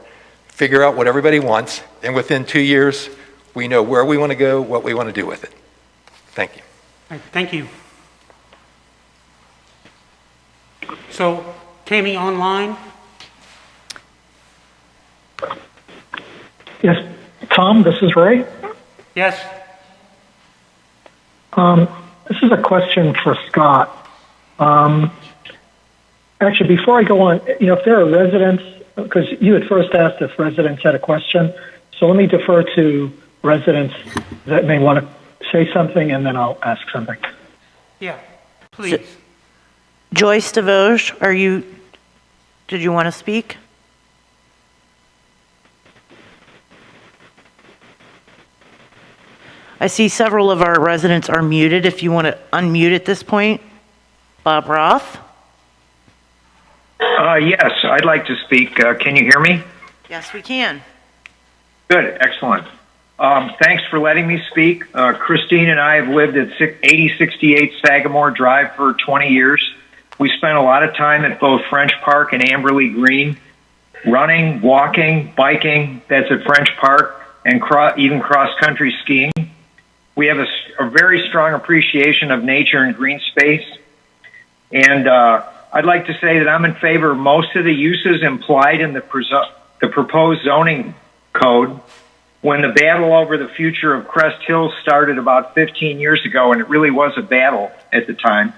figure out what everybody wants, and within 2 years, we know where we want to go, what we want to do with it. Thank you. All right, thank you. So, Tammy online? Yes, Tom, this is Ray. Yes. This is a question for Scott. Actually, before I go on, if there are residents, because you had first asked if residents had a question, so let me defer to residents that may want to say something, and then I'll ask something. Yeah, please. Joyce DeVoge, did you want to speak? I see several of our residents are muted. If you want to unmute at this point, Bob Roth? Yes, I'd like to speak. Can you hear me? Yes, we can. Good, excellent. Thanks for letting me speak. Christine and I have lived at 8068 Sagamore Drive for 20 years. We spent a lot of time at both French Park and Amberley Green, running, walking, biking, that's at French Park, and even cross-country skiing. We have a very strong appreciation of nature and green space. And I'd like to say that I'm in favor of most of the uses implied in the proposed zoning code. When the battle over the future of Crest Hill started about 15 years ago, and it really was a battle at the time,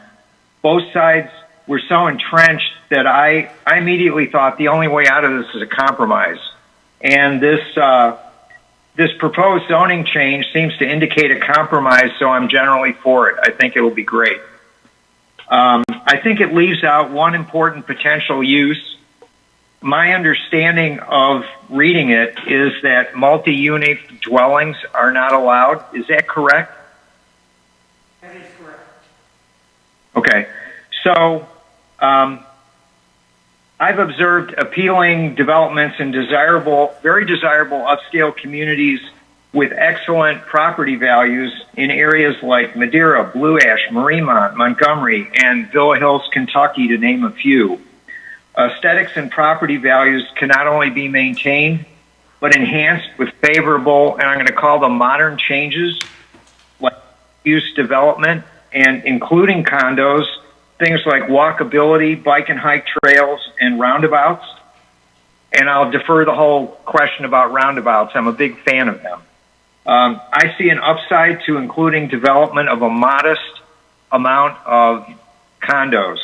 both sides were so entrenched that I immediately thought the only way out of this is a compromise. And this proposed zoning change seems to indicate a compromise, so I'm generally for it. I think it will be great. I think it leaves out one important potential use. My understanding of reading it is that multi-unit dwellings are not allowed. Is that correct? That is correct. Okay. So I've observed appealing developments in very desirable upscale communities with excellent property values in areas like Madeira, Blue Ash, Mariemont, Montgomery, and Villa Hills, Kentucky, to name a few. Aesthetics and property values can not only be maintained, but enhanced with favorable, and I'm going to call them modern changes, like use development, and including condos, things like walkability, bike and hike trails, and roundabouts. And I'll defer the whole question about roundabouts. I'm a big fan of them. I see an upside to including development of a modest amount of condos.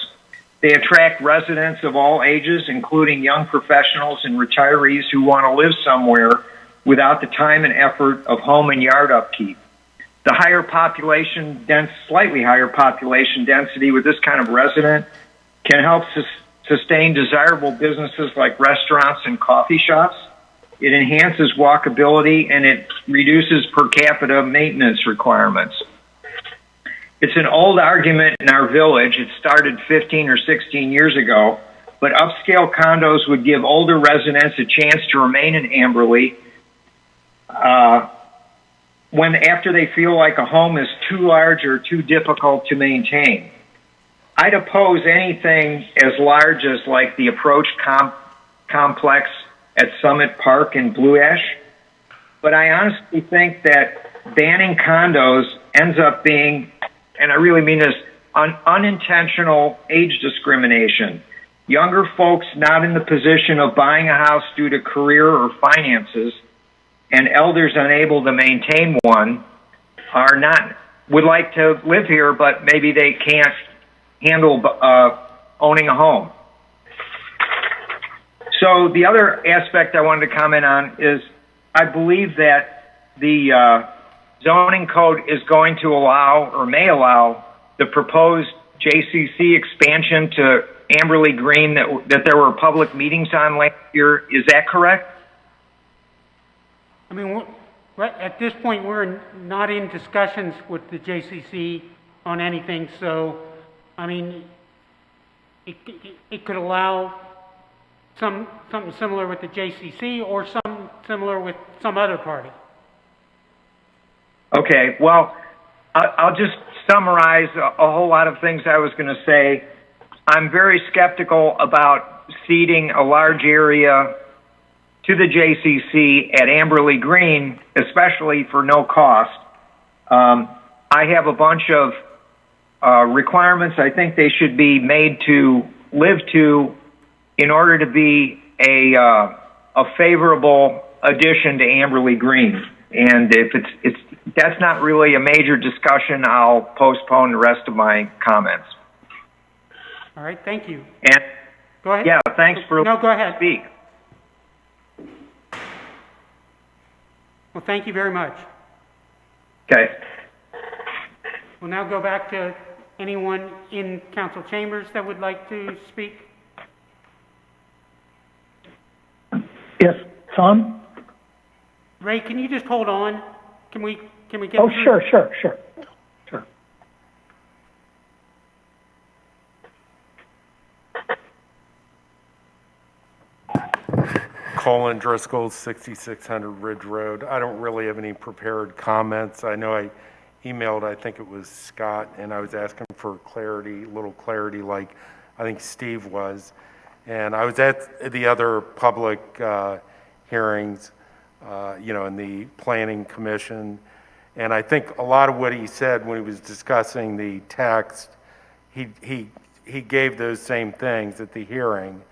They attract residents of all ages, including young professionals and retirees who want to live somewhere without the time and effort of home and yard upkeep. The slightly higher population density with this kind of resident can help sustain desirable businesses like restaurants and coffee shops. It enhances walkability and it reduces per capita maintenance requirements. It's an old argument in our village. It started 15 or 16 years ago, but upscale condos would give older residents a chance to remain in Amberley after they feel like a home is too large or too difficult to maintain. I'd oppose anything as large as like the Approach complex at Summit Park in Blue Ash, but I honestly think that banning condos ends up being, and I really mean this, unintentional age discrimination. Younger folks not in the position of buying a house due to career or finances, and elders unable to maintain one, would like to live here, but maybe they can't handle owning a home. So the other aspect I wanted to comment on is I believe that the zoning code is going to allow or may allow the proposed JCC expansion to Amberley Green that there were public meetings on last year. Is that correct? I mean, at this point, we're not in discussions with the JCC on anything, so, I mean, it could allow something similar with the JCC or something similar with some other party. Okay, well, I'll just summarize a whole lot of things I was going to say. I'm very skeptical about ceding a large area to the JCC at Amberley Green, especially for no cost. I have a bunch of requirements I think they should be made to live to in order to be a favorable addition to Amberley Green. And if that's not really a major discussion, I'll postpone the rest of my comments. All right, thank you. And go ahead. Yeah, thanks for no, go ahead. Speak. Well, thank you very much. Okay. We'll now go back to anyone in council chambers that would like to speak. Yes, Tom? Ray, can you just hold on? Can we get Oh, through? sure. Colin, Driscoll, 6600 Ridge Road. I don't really have any prepared comments. I know I emailed, I think it was Scott, and I was asking for clarity, a little clarity like I think Steve was. And I was at the other public hearings, in the Planning Commission. And I think a lot of what he said when he was discussing the text, he gave those same things at the hearing.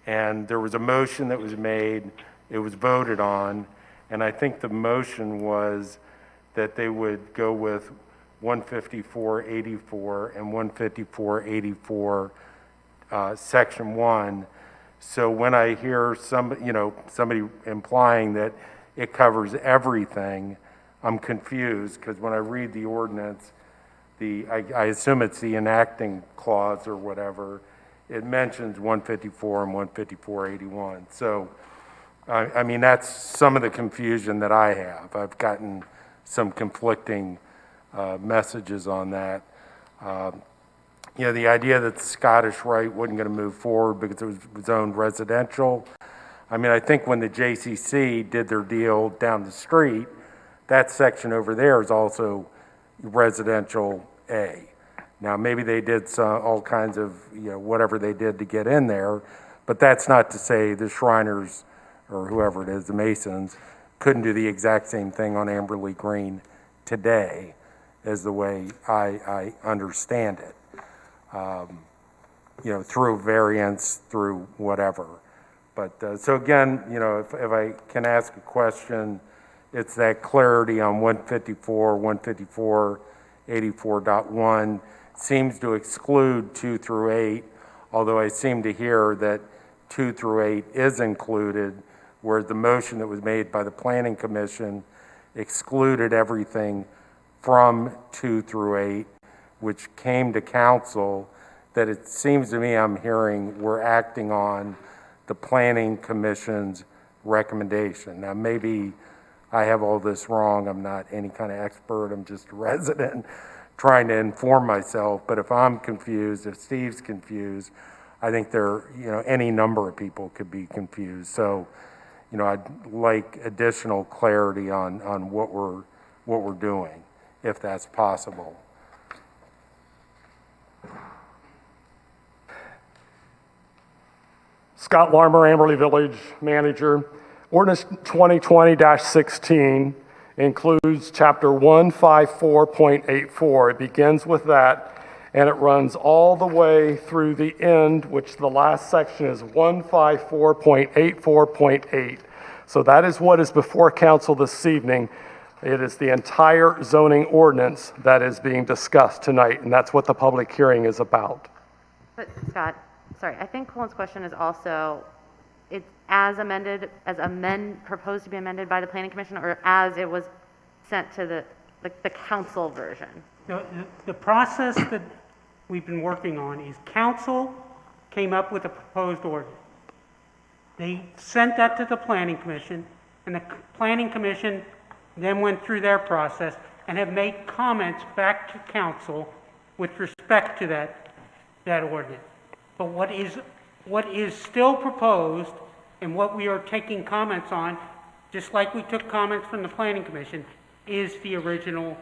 And there was a motion that was made, it was voted on, and I think the motion was that they would go with 15484 and 15484 section 1. So when I hear somebody implying that it covers everything, I'm confused, because when I read the ordinance, I assume it's the enacting clause or whatever, it mentions 154 and 15481. So, I mean, that's some of the confusion that I have. I've gotten some conflicting messages on that. The idea that the Scottish Rite wasn't going to move forward because it was zoned residential. I mean, I think when the JCC did their deal down the street, that section over there is also residential A. Now, maybe they did all kinds of, whatever they did to get in there, but that's not to say the Shriners or whoever it is, the Masons, couldn't do the exact same thing on Amberley Green today as the way I understand it. Through variance, through whatever. But, so again, if I can ask a question, it's that clarity on 154, 154, 84.1 seems to exclude 2 through 8, although I seem to hear that 2 through 8 is included, where the motion that was made by the Planning Commission excluded everything from 2 through 8, which came to council, that it seems to me I'm hearing we're acting on the Planning Commission's recommendation. Now, maybe I have all this wrong. I'm not any kind of expert. I'm just a resident trying to inform myself. But if I'm confused, if Steve's confused, I think any number of people could be confused. So, I'd like additional clarity on what we're doing, if that's possible. Scot Lahrmer, Amberley Village Manager. Ordinance 2020-16 includes Chapter 154.84. It begins with that, and it runs all the way through the end, which the last section is 154.84.8. So that is what is before council this evening. It is the entire zoning ordinance that is being discussed tonight, and that's what the public hearing is about. But Scott, sorry, I think Colin's question is also, it's as amended, proposed to be amended by the Planning Commission, or as it was sent to the council version? The process that we've been working on is council came up with a proposed ordinance. They sent that to the Planning Commission, and the Planning Commission then went through their process and have made comments back to council with respect to that ordinance. But what is still proposed and what we are taking comments on, just like we took comments from the Planning Commission, is the original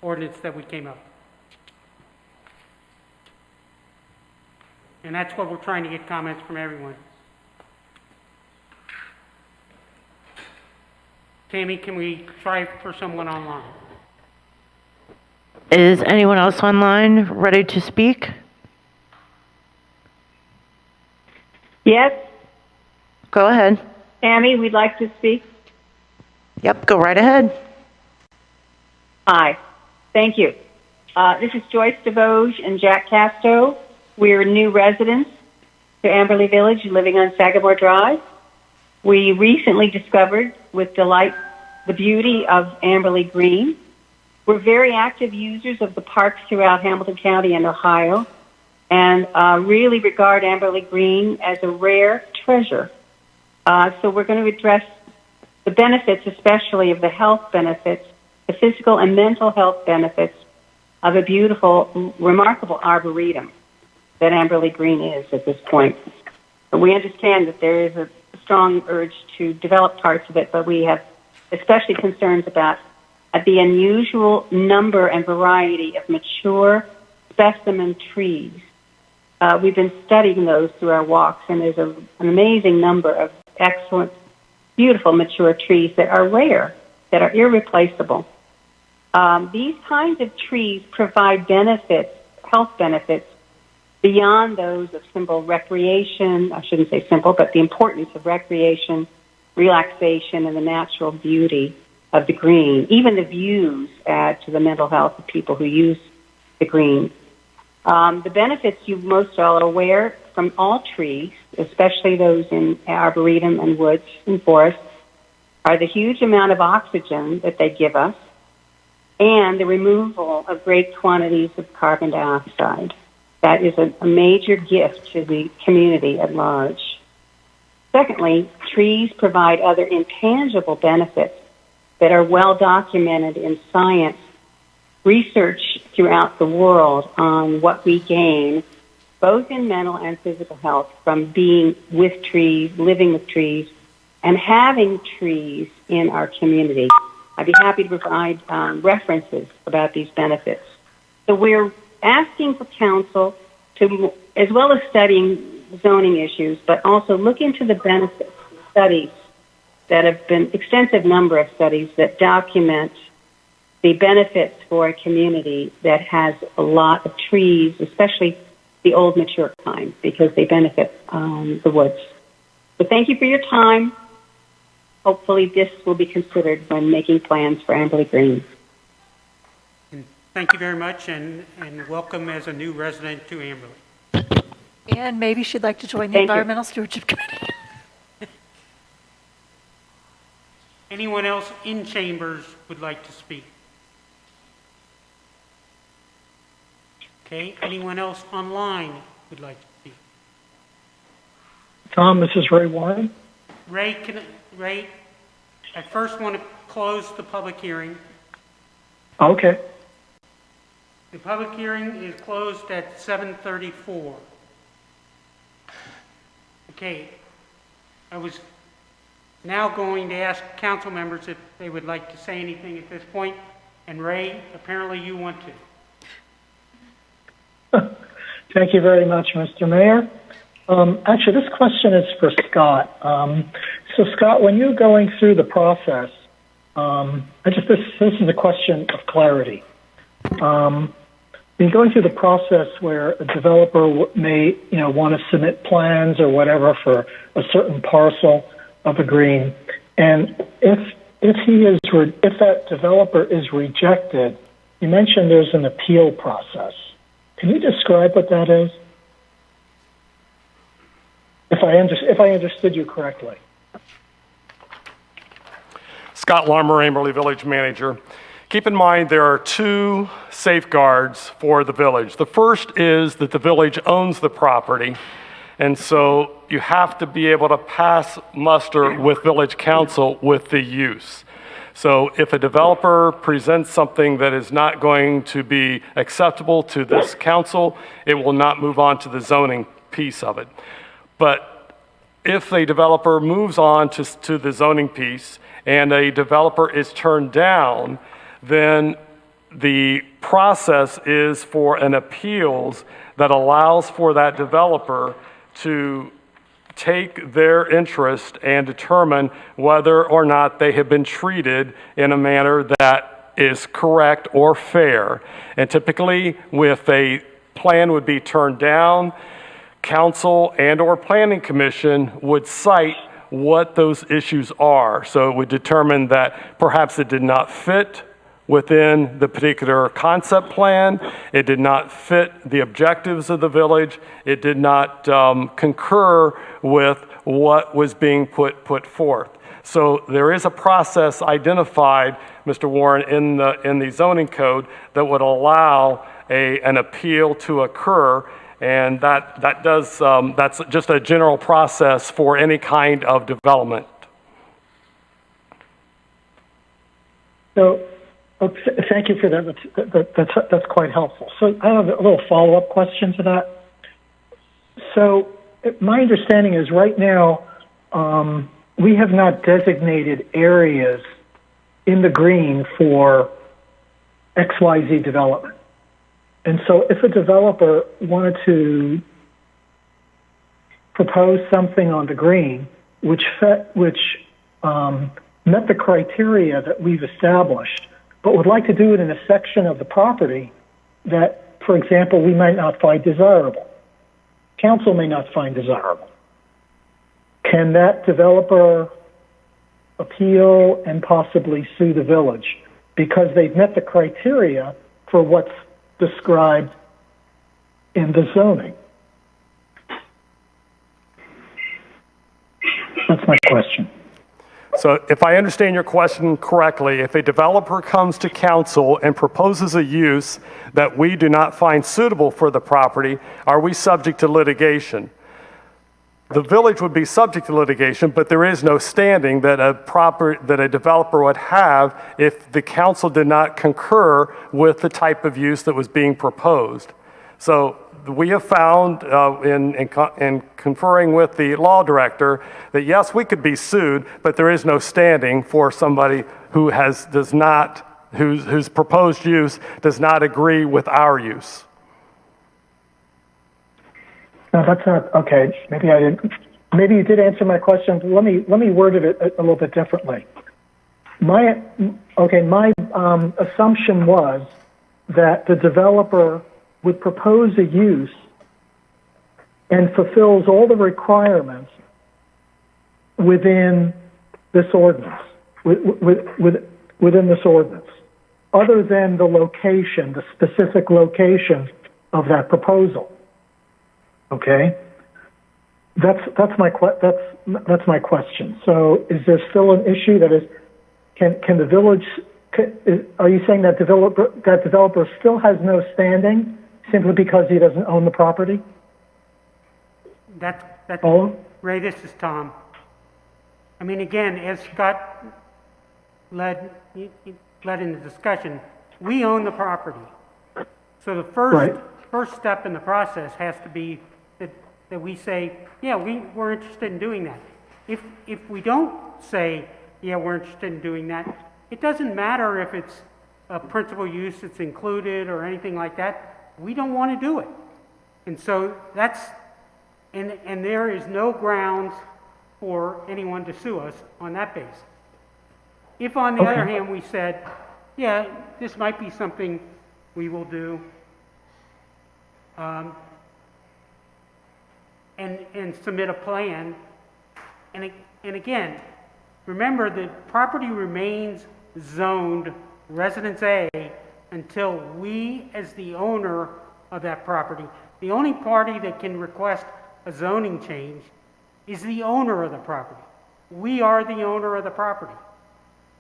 ordinance that we came up with. And that's what we're trying to get comments from everyone. Tammy, can we try for someone online? Is anyone else online ready to speak? Yes, Go ahead. Tammy, we'd like to speak. Yep, go right ahead. Hi, thank you. This is Joyce DeVoge and Jack Casto. We're new residents to Amberley Village, living on Sagamore Drive. We recently discovered with delight the beauty of Amberley Green. We're very active users of the parks throughout Hamilton County and Ohio, and really regard Amberley Green as a rare treasure. So we're going to address the benefits, especially of the health benefits, the physical and mental health benefits of a beautiful, remarkable arboretum that Amberley Green is at this point. But we understand that there is a strong urge to develop parts of it, but we have especially concerns about the unusual number and variety of mature specimen trees. We've been studying those through our walks, and there's an amazing number of excellent, beautiful mature trees that are rare, that are irreplaceable. These kinds of trees provide benefits, health benefits, beyond those of simple recreation. I shouldn't say simple, but the importance of recreation, relaxation, and the natural beauty of the green. Even the views add to the mental health of people who use the green. The benefits you most all are aware from all trees, especially those in arboretum and woods and forests, are the huge amount of oxygen that they give us and the removal of great quantities of carbon dioxide. That is a major gift to the community at large. Secondly, trees provide other intangible benefits that are well documented in science research throughout the world on what we gain, both in mental and physical health, from being with trees, living with trees, and having trees in our community. I'd be happy to provide references about these benefits. So we're asking for council to, as well as studying zoning issues, but also look into the benefits studies that have been extensive number of studies that document the benefits for a community that has a lot of trees, especially the old mature kind, because they benefit the woods. So thank you for your time. Hopefully this will be considered when making plans for Amberley Green. Thank you very much, and welcome as a new resident to Amberley. And maybe she'd like to join the Thank you. Environmental Stewardship Committee. Anyone else in chambers would like to speak? Okay, anyone else online would like to speak? Tom, this is Ray Warren. Ray, I first want to close the public hearing. Okay. The public hearing is closed at 7:34. Okay, I was now going to ask council members if they would like to say anything at this point, and Ray, apparently you want to. Thank you very much, Mr. Mayor. Actually, this question is for Scott. So, Scott, when you're going through the process, this is a question of clarity. You're going through the process where a developer may, want to submit plans or whatever for a certain parcel of a green, and if that developer is rejected, you mentioned there's an appeal process. Can you describe what that is? If I understood you correctly. Scot, Lahrmer, Amberley Village Manager. Keep in mind there are two safeguards for the village. The first is that the village owns the property, and so you have to be able to pass muster with village council with the use. So if a developer presents something that is not going to be acceptable to this council, it will not move on to the zoning piece of it. But if a developer moves on to the zoning piece and a developer is turned down, then the process is for an appeals that allows for that developer to take their interest and determine whether or not they have been treated in a manner that is correct or fair. And typically, if a plan would be turned down, council and or planning commission would cite what those issues are. So it would determine that perhaps it did not fit within the particular concept plan, it did not fit the objectives of the village, it did not concur with what was being put forth. So there is a process identified, Mr. Warren, in the zoning code that would allow an appeal to occur, and that's just a general process for any kind of development. So, thank you for that. That's quite helpful. So I have a little follow-up question to that. So my understanding is right now we have not designated areas in the green for XYZ development. And so if a developer wanted to propose something on the green which met the criteria that we've established, but would like to do it in a section of the property that, for example, we might not find desirable, council may not find desirable, can that developer appeal and possibly sue the village because they've met the criteria for what's described in the zoning? That's my question. So if I understand your question correctly, if a developer comes to council and proposes a use that we do not find suitable for the property, are we subject to litigation? The village would be subject to litigation, but there is no standing that a developer would have if the council did not concur with the type of use that was being proposed. So we have found in conferring with the law director that yes, we could be sued, but there is no standing for somebody who whose proposed use does not agree with our use. No, that's not okay. Maybe you did answer my question. But let me word it a little bit differently. My assumption was that the developer would propose a use and fulfills all the requirements within this ordinance, within this ordinance, other than the location, the specific location of that proposal. Okay, that's my question. So, is there still an issue that is? Can the village? Are you saying that developer still has no standing simply because he doesn't own the property? That's Colin? Ray, this is Tom. I mean, again, as Scott led in the discussion, we own the property. So the first step in the process has to be that we say, yeah, we're interested in doing that. If we don't say, yeah, we're interested in doing that, it doesn't matter if it's a principal use that's included or anything like that. We don't want to do it. And so and there is no grounds for anyone to sue us on that basis. If, on the other hand, we said, yeah, this might be something we will do, and submit a plan, and again, remember the property remains zoned Residence A until we, as the owner of that property, the only party that can request a zoning change is the owner of the property. We are the owner of the property.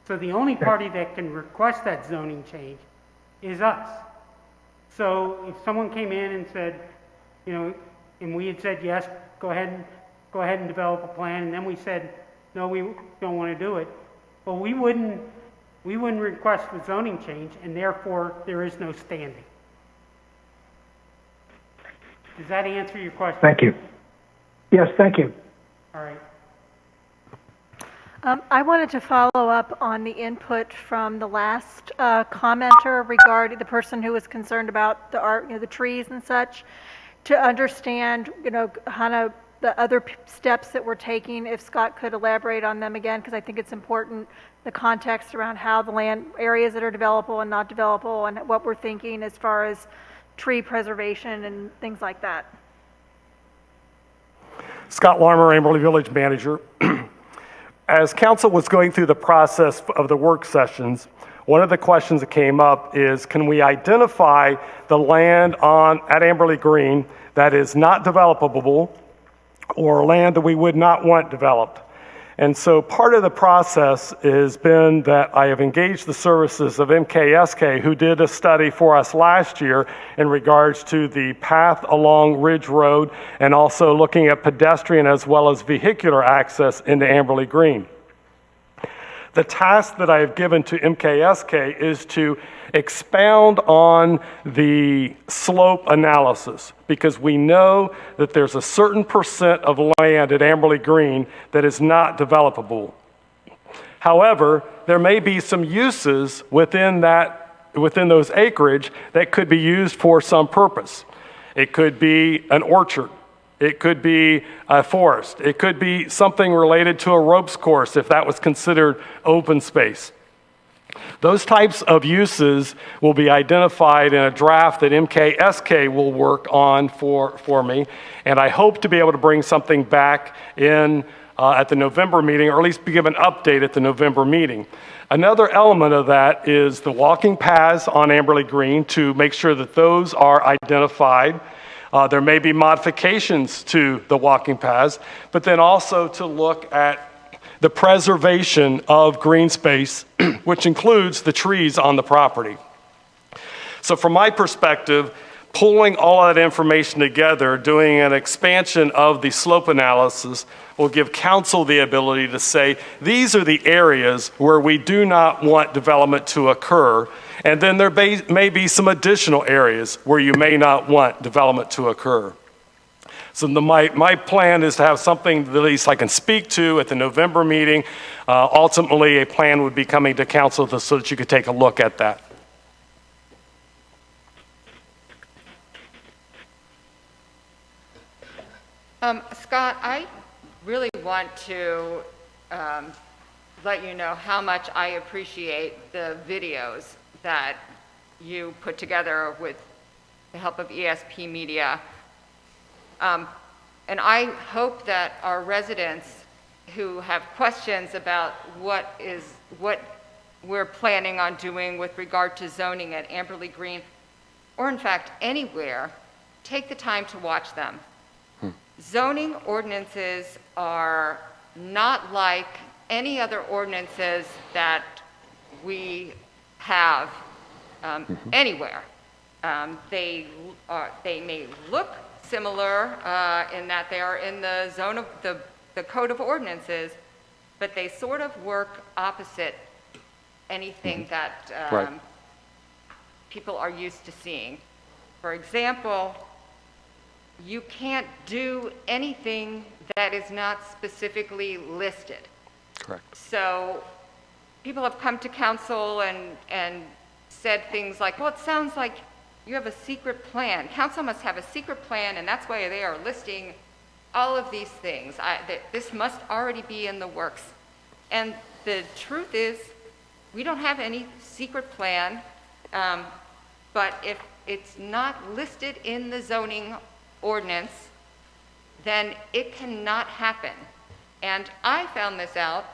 So the only party that can request that zoning change is us. So if someone came in and said, you know, and we had said, yes, go ahead and develop a plan, and then we said, no, we don't want to do it, well, we wouldn't request the zoning change, and therefore there is no standing. Does that answer your question? Thank you. Yes, thank you. All right. I wanted to follow up on the input from the last commenter regarding the person who was concerned about the trees and such, to understand, kind of the other steps that we're taking. If Scott could elaborate on them again, because I think it's important, the context around how the land areas that are developable and not developable, and what we're thinking as far as tree preservation and things like that. Scott Lahrmer, Amberley Village Manager. As council was going through the process of the work sessions, one of the questions that came up is, can we identify the land at Amberley Green that is not developable or land that we would not want developed? And so part of the process has been that I have engaged the services of MKSK, who did a study for us last year in regards to the path along Ridge Road, and also looking at pedestrian as well as vehicular access into Amberley Green. The task that I have given to MKSK is to expound on the slope analysis, because we know that there's a certain percent of land at Amberley Green that is not developable. However, there may be some uses within those acreage that could be used for some purpose. It could be an orchard. It could be a forest. It could be something related to a ropes course if that was considered open space. Those types of uses will be identified in a draft that MKSK will work on for me, and I hope to be able to bring something back in at the November meeting, or at least give an update at the November meeting. Another element of that is the walking paths on Amberley Green, to make sure that those are identified. There may be modifications to the walking paths, but then also to look at the preservation of green space, which includes the trees on the property. So from my perspective, pulling all of that information together, doing an expansion of the slope analysis, will give council the ability to say, these are the areas where we do not want development to occur, and then there may be some additional areas where you may not want development to occur. So my plan is to have something that at least I can speak to at the November meeting. Ultimately, a plan would be coming to council so that you could take a look at that. Scott, I really want to let you know how much I appreciate the videos that you put together with the help of ESP Media. And I hope that our residents who have questions about what we're planning on doing with regard to zoning at Amberley Green, or in fact anywhere, take the time to watch them. zoning ordinances are not like any other ordinances that we have anywhere. They may look similar in that they are in the zone of the code of ordinances, but they sort of work opposite anything that Right. people are used to seeing. For example, you can't do anything that is not specifically listed. Correct. So people have come to council and said things like, well, it sounds like you have a secret plan. Council must have a secret plan, and that's why they are listing all of these things. This must already be in the works. And the truth is, we don't have any secret plan, but if it's not listed in the zoning ordinance, then it cannot happen. And I found this out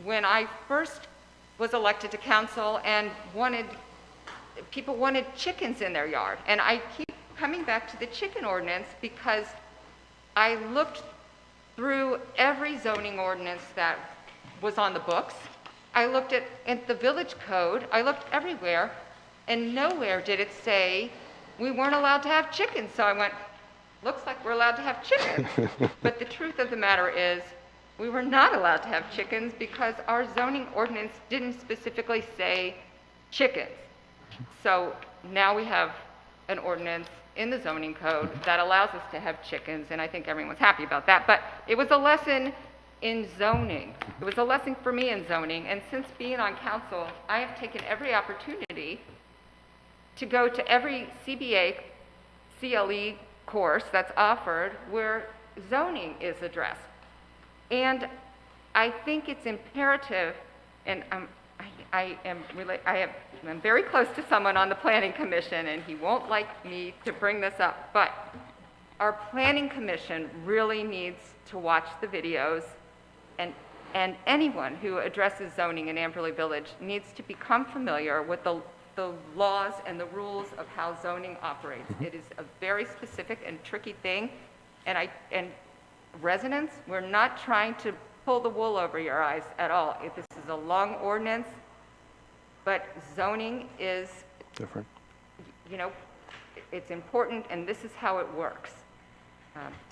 when I first was elected to council and people wanted chickens in their yard. And I keep coming back to the chicken ordinance because I looked through every zoning ordinance that was on the books. I looked at the village code. I looked everywhere, and nowhere did it say we weren't allowed to have chickens. So I went, looks like we're allowed to have chickens. But the truth of the matter is, we were not allowed to have chickens because our zoning ordinance didn't specifically say chickens. So now we have an ordinance in the zoning code that allows us to have chickens, and I think everyone's happy about that. But it was a lesson in zoning. It was a lesson for me in zoning, and since being on council, I have taken every opportunity to go to every CBA, CLE course that's offered where zoning is addressed. And I think it's imperative, and I'm very close to someone on the planning commission, and he won't like me to bring this up, but our planning commission really needs to watch the videos, and anyone who addresses zoning in Amberley Village needs to become familiar with the laws and the rules of how zoning operates. It is a very specific and tricky thing, and residents, we're not trying to pull the wool over your eyes at all. This is a long ordinance, but zoning is different. It's important, and this is how it works.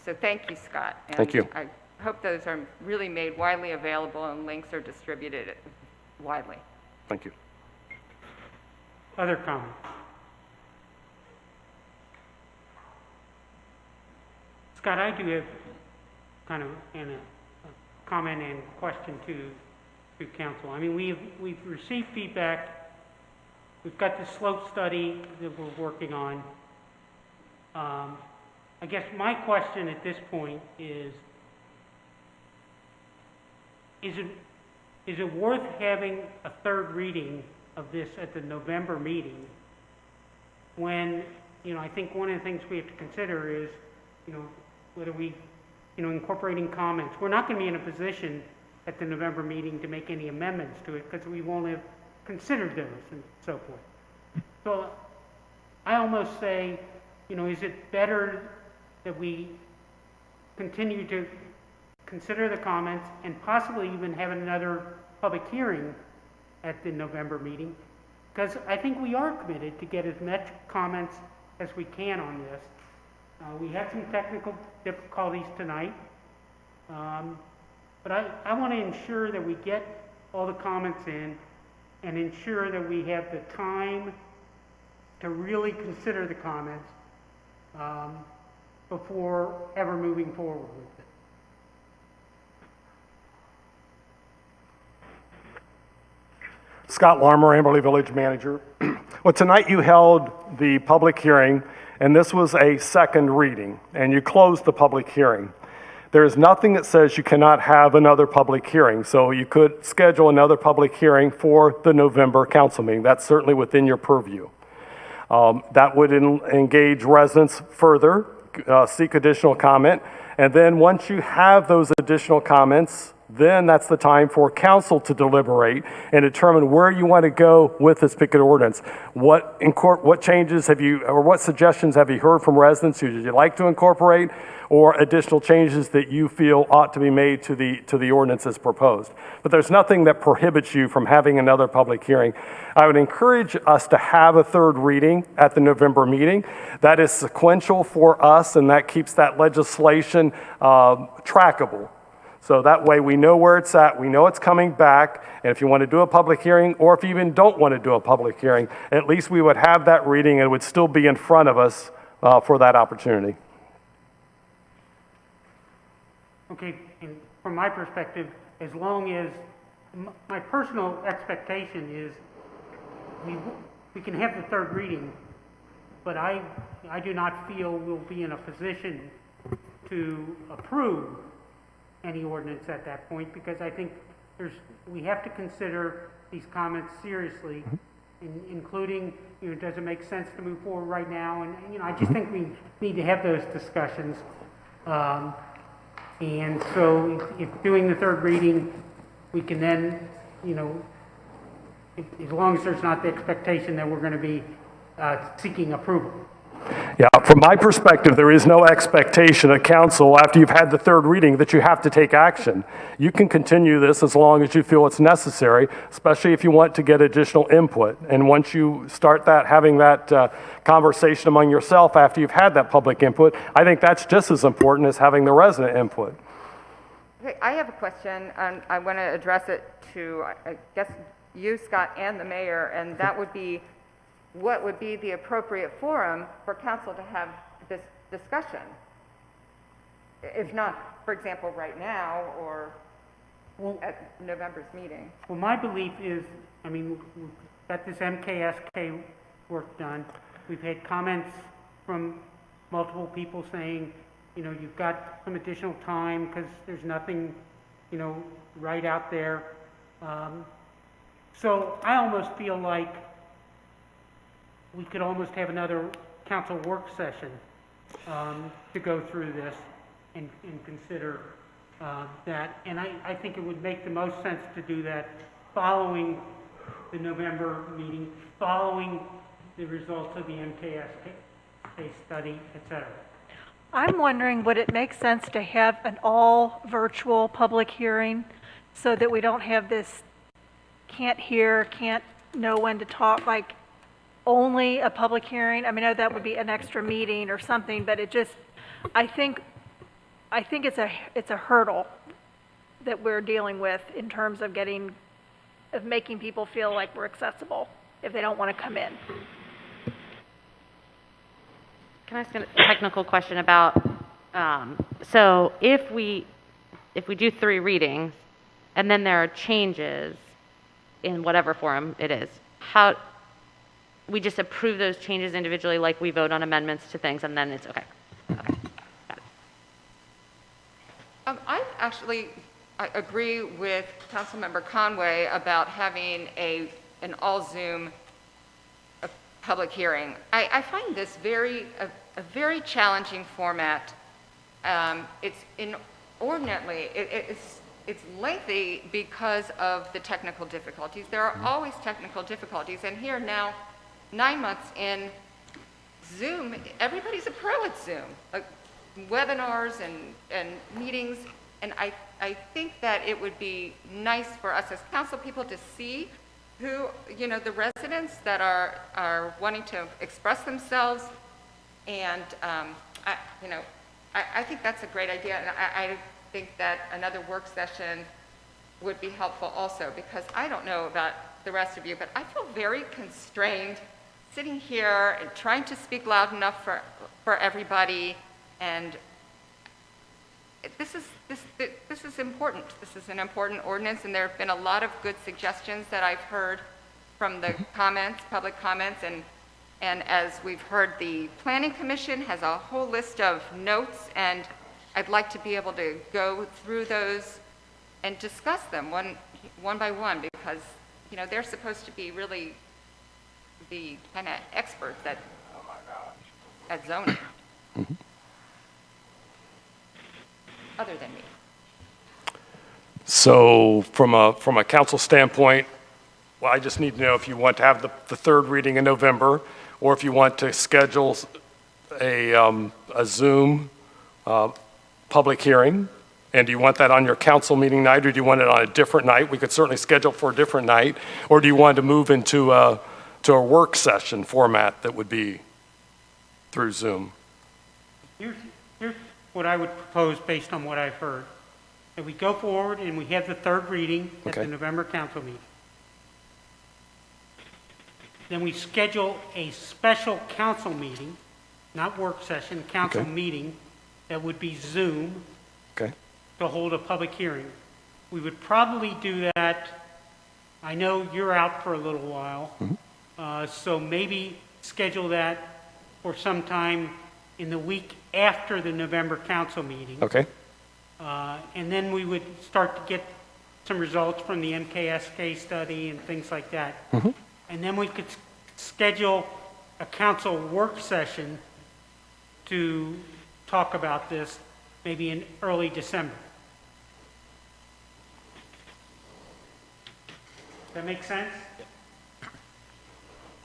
So thank you, Scott. And Thank you. I hope those are really made widely available and links are distributed widely. Thank you. Other comments? Scott, I do have kind of a comment and question to council. I mean, we've received feedback. We've got the slope study that we're working on. I guess my question at this point is it worth having a third reading of this at the November meeting when, I think one of the things we have to consider is, whether we, incorporating comments. We're not going to be in a position at the November meeting to make any amendments to it because we won't have considered those and so forth. So I almost say, is it better that we continue to consider the comments and possibly even have another public hearing at the November meeting? Because I think we are committed to get as much comments as we can on this. We had some technical difficulties tonight, but I want to ensure that we get all the comments in and ensure that we have the time to really consider the comments before ever moving forward with it. Scott Lahrmer, Amberley Village Manager. Well, tonight you held the public hearing, and this was a second reading, and you closed the public hearing. There is nothing that says you cannot have another public hearing, so you could schedule another public hearing for the November council meeting. That's certainly within your purview. That would engage residents further, seek additional comment, and then once you have those additional comments, then that's the time for council to deliberate and determine where you want to go with this particular ordinance. What changes have you, or what suggestions have you heard from residents who you'd like to incorporate, or additional changes that you feel ought to be made to the ordinance as proposed? But there's nothing that prohibits you from having another public hearing. I would encourage us to have a third reading at the November meeting. That is sequential for us, and that keeps that legislation trackable. So that way we know where it's at, we know it's coming back, and if you want to do a public hearing, or if you even don't want to do a public hearing, at least we would have that reading and it would still be in front of us for that opportunity. Okay, and from my perspective, as long as, my personal expectation is we can have the third reading, but I do not feel we'll be in a position to approve any ordinance at that point, because I think we have to consider these comments seriously, including, does it make sense to move forward right now? And, I just think we need to have those discussions. And so if doing the third reading, we can then, as long as there's not the expectation that we're going to be seeking approval. Yeah, from my perspective, there is no expectation at council after you've had the third reading that you have to take action. You can continue this as long as you feel it's necessary, especially if you want to get additional input. And once you start having that conversation among yourself after you've had that public input, I think that's just as important as having the resident input. Okay, I have a question, and I want to address it to, I guess, you, Scott, and the mayor, and that would be, what would be the appropriate forum for council to have this discussion? If not, for example, right now or at November's meeting. Well, my belief is, we've got this MKSK work done. We've had comments from multiple people saying, you've got some additional time because there's nothing, right out there. So I almost feel like we could almost have another council work session to go through this and consider that. And I think it would make the most sense to do that following the November meeting, following the results of the MKSK study, et cetera. I'm wondering, would it make sense to have an all virtual public hearing so that we don't have this can't hear, can't know when to talk, like only a public hearing? I know that would be an extra meeting or something, but it just, I think it's a hurdle that we're dealing with in terms of making people feel like we're accessible if they don't want to come in. Can I ask a technical question about, so if we do 3 readings and then there are changes in whatever form it is, how we just approve those changes individually, like we vote on amendments to things, and then it's okay. Okay, got it. I agree with Councilmember Conway about having an all Zoom public hearing. I find this a very challenging format. It's inordinately, it's lengthy because of the technical difficulties. There are always technical difficulties, and here now, 9 months in, Zoom, everybody's a pro at Zoom, like webinars and meetings, and I think that it would be nice for us as council people to see who, the residents that are wanting to express themselves, and I think that's a great idea, and I think that another work session would be helpful also, because I don't know about the rest of you, but I feel very constrained sitting here and trying to speak loud enough for everybody, and this is important. This is an important ordinance, and there have been a lot of good suggestions that I've heard from the comments, public comments, and as we've heard, the Planning Commission has a whole list of notes, and I'd like to be able to go through those and discuss them one by one, because they're supposed to be really the kind of experts at zoning. Other than me. So from a council standpoint, well, I just need to know if you want to have the third reading in November, or if you want to schedule a Zoom public hearing. And do you want that on your council meeting night, or do you want it on a different night? We could certainly schedule for a different night. Or do you want to move into a work session format that would be through Zoom? Here's what I would propose based on what I've heard. That we go forward and we have the third reading at the November council meeting. Then we schedule a special council meeting, not work session, council meeting, that would be Zoom, to hold a public hearing. We would probably do that, I know you're out for a little while, so maybe schedule that for sometime in the week after the November council meeting. Okay. And then we would start to get some results from the MKS case study and things like that. And then we could schedule a council work session to talk about this maybe in early December. Does that make sense?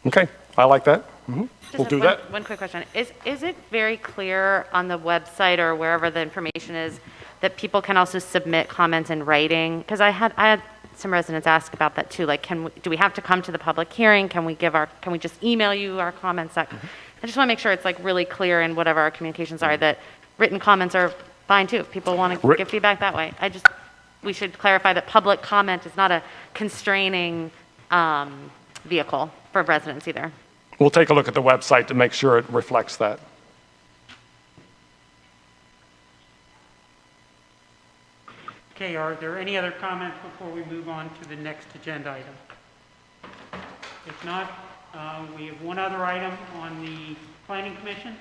Okay, I like that. We'll do that. One quick question. Is it very clear on the website or wherever the information is that people can also submit comments in writing? Because I had some residents ask about that too. Like, do we have to come to the public hearing? Can we just email you our comments? I just want to make sure it's like really clear in whatever our communications are that written comments are fine too. If people want to give feedback that way. We should clarify that public comment is not a constraining vehicle for residents either. We'll take a look at the website to make sure it reflects that. Okay, are there any other comments before we move on to the next agenda item? If not, we have one other item on the Planning Commission.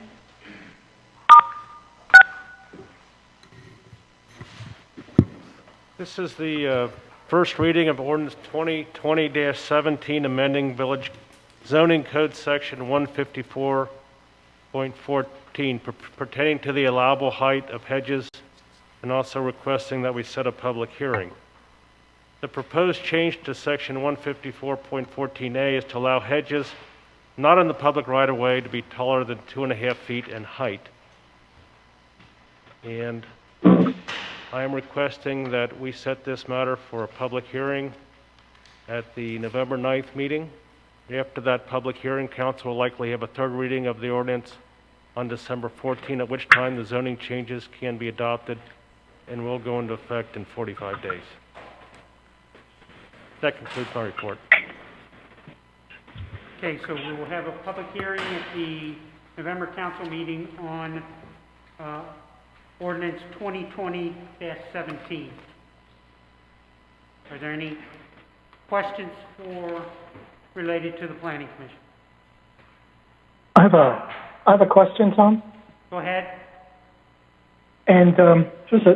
This is the first reading of ordinance 2020-17, amending Village Zoning Code Section 154.14 pertaining to the allowable height of hedges, and also requesting that we set a public hearing. The proposed change to Section 154.14A is to allow hedges not in the public right-of-way to be taller than 2.5 feet in height. And I am requesting that we set this matter for a public hearing at the November 9th meeting. After that public hearing, council will likely have a third reading of the ordinance on December 14, at which time the zoning changes can be adopted and will go into effect in 45 days. That concludes my report. Okay, so we will have a public hearing at the November council meeting on ordinance 2020-17. Are there any questions related to the Planning Commission? I have a question, Tom. Go ahead. And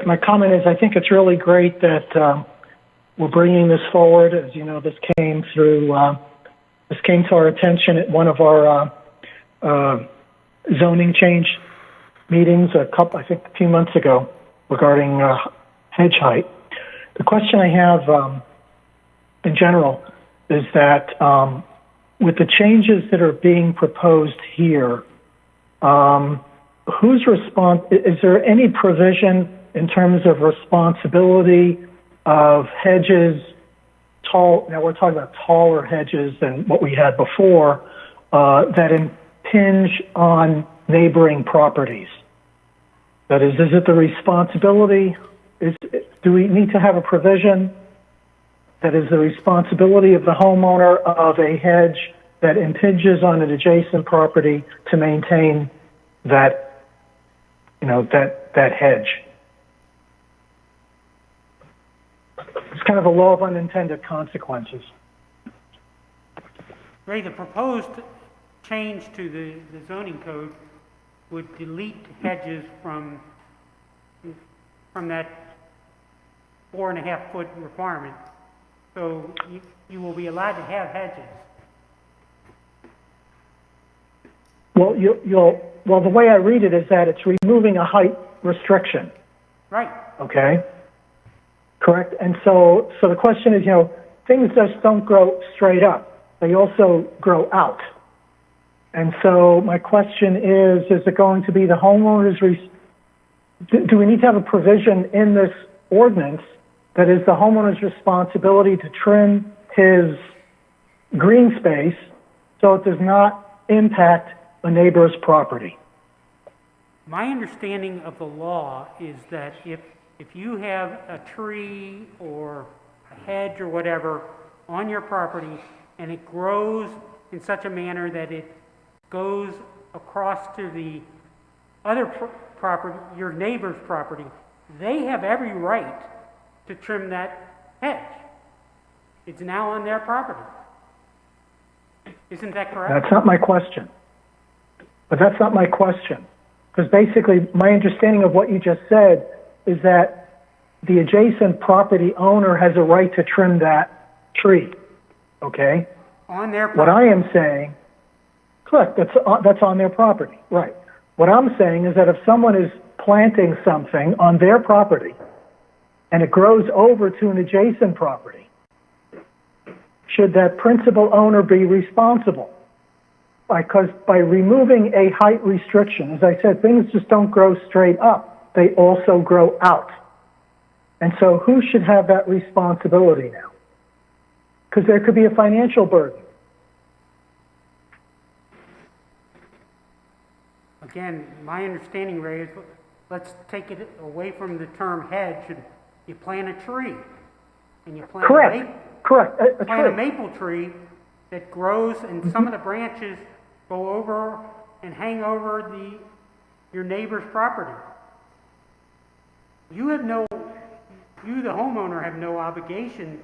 my comment is, I think it's really great that we're bringing this forward. As you know, this came to our attention at one of our zoning change meetings I think a few months ago regarding hedge height. The question I have in general is that with the changes that are being proposed here, whose response is there any provision in terms of responsibility of hedges tall? Now we're talking about taller hedges than what we had before that impinge on neighboring properties. That is it the responsibility? Do we need to have a provision that is the responsibility of the homeowner of a hedge that impinges on an adjacent property to maintain that hedge? It's kind of a law of unintended consequences. Ray, the proposed change to the zoning code would delete hedges from that 4.5 foot requirement. So you will be allowed to have hedges. Well, the way I read it is that it's removing a height restriction. Right. Okay. correct? And so the question is, things just don't grow straight up. They also grow out. And so my question is it going to be the homeowner's, do we need to have a provision in this ordinance that is the homeowner's responsibility to trim his green space so it does not impact a neighbor's property? My understanding of the law is that if you have a tree or a hedge or whatever on your property and it grows in such a manner that it goes across to the other property, your neighbor's property, they have every right to trim that hedge. It's now on their property. Isn't that correct? That's not my question. But that's not my question. Because basically, my understanding of what you just said is that the adjacent property owner has a right to trim that tree. Okay? On their property. What I am saying, correct, that's on their property, right. What I'm saying is that if someone is planting something on their property and it grows over to an adjacent property, should that principal owner be responsible? Because by removing a height restriction, as I said, things just don't grow straight up. They also grow out. And so who should have that responsibility now? Because there could be a financial burden. Again, my understanding, Ray, is let's take it away from the term hedge and you plant a tree. And you plant a maple tree that grows and some of the branches go over and hang over your neighbor's property. You, the homeowner, have no obligation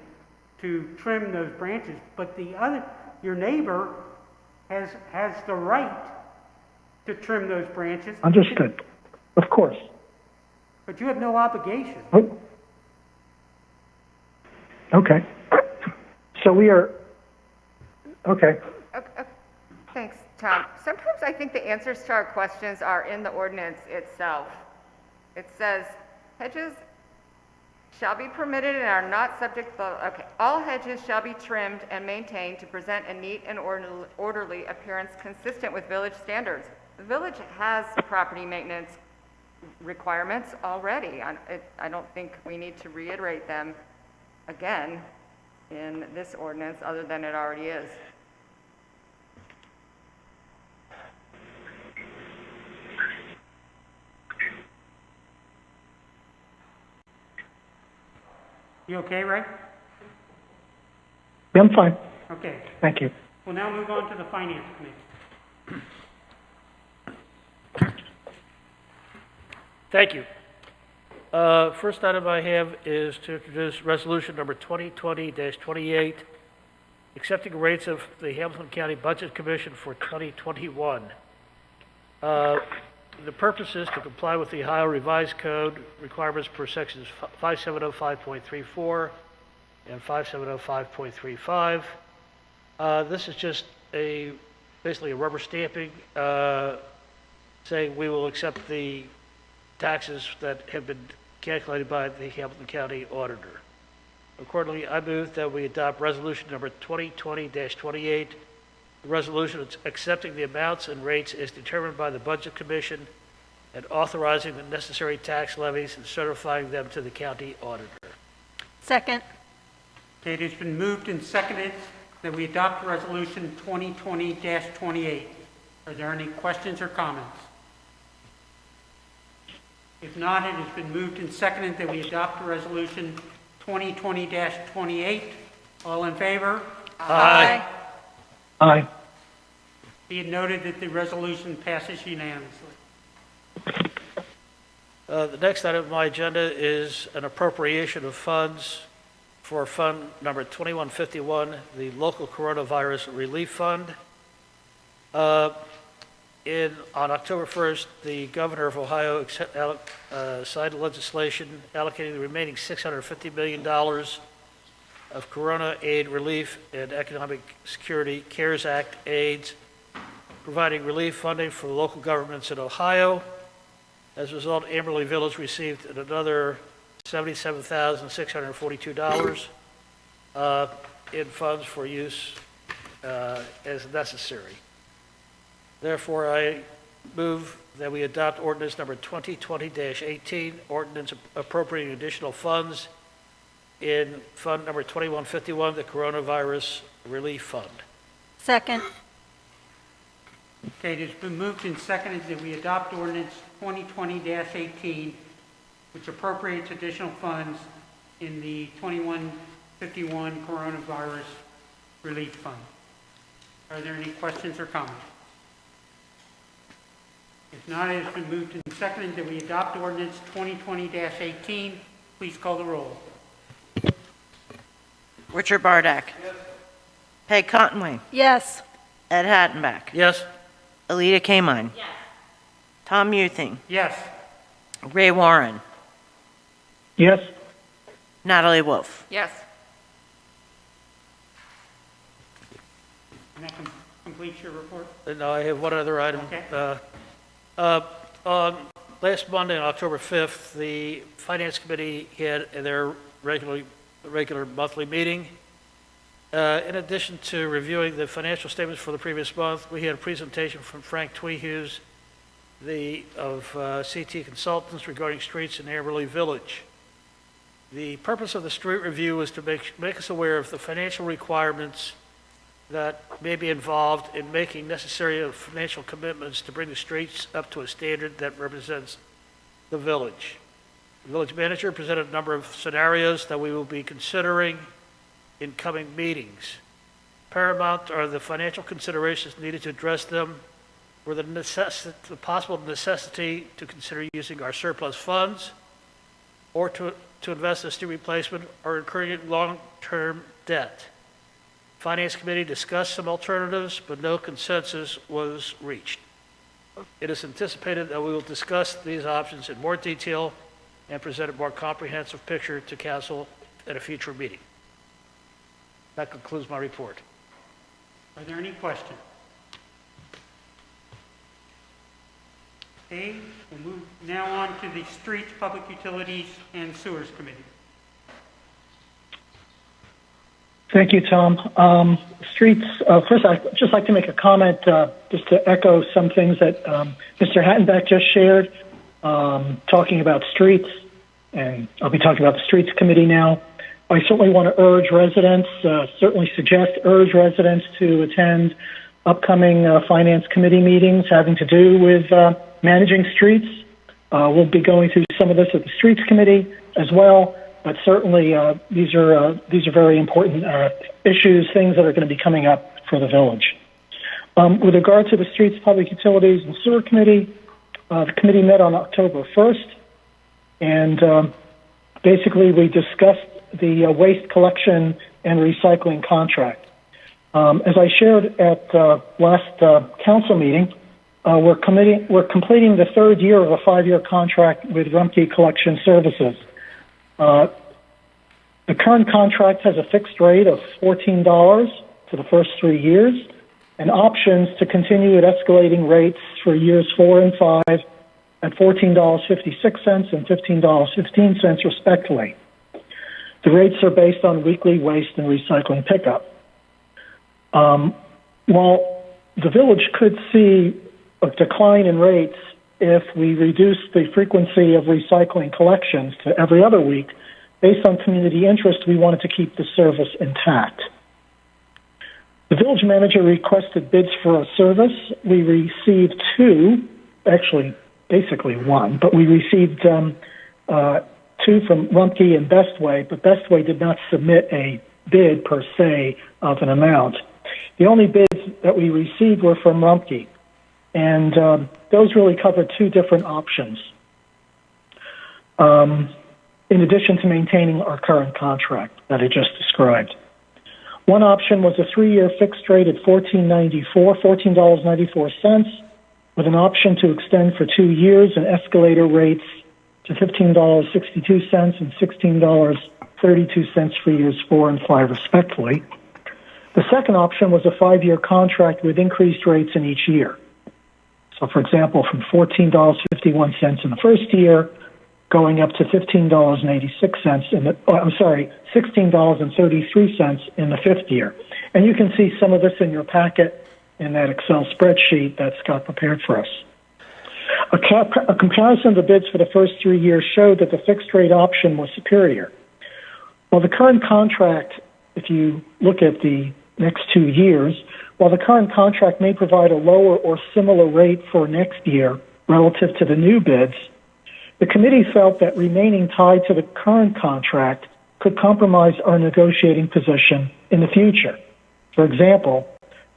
to trim those branches, but your neighbor has the right to trim those branches. Understood. Of course. But you have no obligation. Oh. Okay. So we are, okay. Thanks, Tom. Sometimes I think the answers to our questions are in the ordinance itself. It says, hedges shall be permitted and are not subject to, all hedges shall be trimmed and maintained to present a neat and orderly appearance consistent with village standards. The village has property maintenance requirements already. I don't think we need to reiterate them again in this ordinance other than it already is. You okay, Ray? Yeah, I'm fine. Okay. Thank you. We'll now move on to the Finance Committee. Thank you. First item I have is to introduce resolution number 2020-28, accepting rates of the Hamilton County Budget Commission for 2021. The purpose is to comply with the Ohio Revised Code requirements per sections 5705.34 and 5705.35. This is just basically a rubber stamping saying we will accept the taxes that have been calculated by the Hamilton County Auditor. Accordingly, I move that we adopt resolution number 2020-28, the resolution accepting the amounts and rates as determined by the Budget Commission and authorizing the necessary tax levies and certifying them to the county auditor. Second. Okay, it has been moved and seconded that we adopt resolution 2020-28. Are there any questions or comments? If not, it has been moved and seconded that we adopt resolution 2020-28. All in favor? Aye. Aye. Be it noted that the resolution passes unanimously. The next item on my agenda is an appropriation of funds for Fund Number 2151, the Local Coronavirus Relief Fund. On October 1st, the Governor of Ohio signed legislation allocating the remaining $650 million of Corona aid relief and economic security CARES Act aids, providing relief funding for local governments in Ohio. As a result, Amberley Village received another $77,642 in funds for use as necessary. Therefore, I move that we adopt ordinance number 2020-18, ordinance appropriating additional funds in fund number 2151, the Coronavirus Relief Fund. Second. Okay, it has been moved and seconded that we adopt ordinance 2020-18, which appropriates additional funds in the 2151 Coronavirus Relief Fund. Are there any questions or comments? If not, it has been moved and seconded that we adopt ordinance 2020-18. Please call the roll. Richard Bardak. Yes. Peg Cottonway. Yes. Ed Hattenbeck. Yes. Alita Kamine. Yes. Tom Muething. Yes. Ray Warren. Yes. Natalie Wolf. Yes. And that completes your report? No, I have one other item. Okay. On last Monday, on October 5th, the Finance Committee had their regular monthly meeting. In addition to reviewing the financial statements for the previous month, we had a presentation from Frank Tweehughes of CT Consultants regarding streets in Amberley Village. The purpose of the street review was to make us aware of the financial requirements that may be involved in making necessary financial commitments to bring the streets up to a standard that represents the village. The village manager presented a number of scenarios that we will be considering in coming meetings. Paramount are the financial considerations needed to address them, or the possible necessity to consider using our surplus funds, or to invest in street replacement, or incurring long-term debt. Finance Committee discussed some alternatives, but no consensus was reached. It is anticipated that we will discuss these options in more detail and present a more comprehensive picture to Council at a future meeting. That concludes my report. Are there any questions? Okay, we'll move now on to the Streets, Public Utilities, and Sewers Committee. Thank you, Tom. Streets, first I'd just like to make a comment just to echo some things that Mr. Hattenbeck just shared, talking about streets, and I'll be talking about the Streets Committee now. I certainly want to urge residents, urge residents to attend upcoming Finance Committee meetings having to do with managing streets. We'll be going through some of this at the Streets Committee as well. But certainly, these are very important issues, things that are going to be coming up for the village. With regard to the Streets, Public Utilities, and Sewer Committee, the committee met on October 1st, and basically we discussed the waste collection and recycling contract. As I shared at last council meeting, we're completing the third year of a 5-year contract with Rumpke Collection Services. The current contract has a fixed rate of $14 for the first 3 years and options to continue at escalating rates for years 4 and 5 at $14.56 and $15.15 respectively. The rates are based on weekly waste and recycling pickup. While the village could see a decline in rates if we reduce the frequency of recycling collections to every other week, based on community interest, we wanted to keep the service intact. The village manager requested bids for a service. We received 2, actually, basically 1, but we received 2 from Rumpke and Bestway, but Bestway did not submit a bid per se of an amount. The only bids that we received were from Rumpke, and those really covered 2 different options. In addition to maintaining our current contract that I just described. One option was a 3-year fixed rate at $14.94, with an option to extend for 2 years and escalator rates to $15.62 and $16.32 for years 4 and 5 respectively. The second option was a 5-year contract with increased rates in each year. So for example, from $14.51 in the first year going up to $15.86 $16.33 in the fifth year. And you can see some of this in your packet in that Excel spreadsheet that Scott prepared for us. A comparison of the bids for the first 3 years showed that the fixed rate option was superior. While the current contract, if you look at the next 2 years, while the current contract may provide a lower or similar rate for next year relative to the new bids, the committee felt that remaining tied to the current contract could compromise our negotiating position in the future. For example,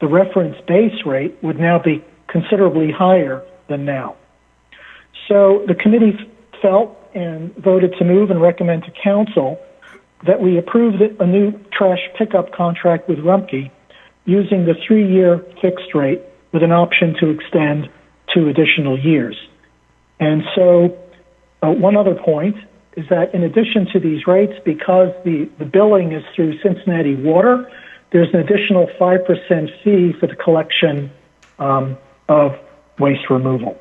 the reference base rate would now be considerably higher than now. So the committee felt and voted to move and recommend to council that we approve a new trash pickup contract with Rumpke using the 3-year fixed rate with an option to extend 2 additional years. And so one other point is that in addition to these rates, because the billing is through Cincinnati Water, there's an additional 5% fee for the collection of waste removal.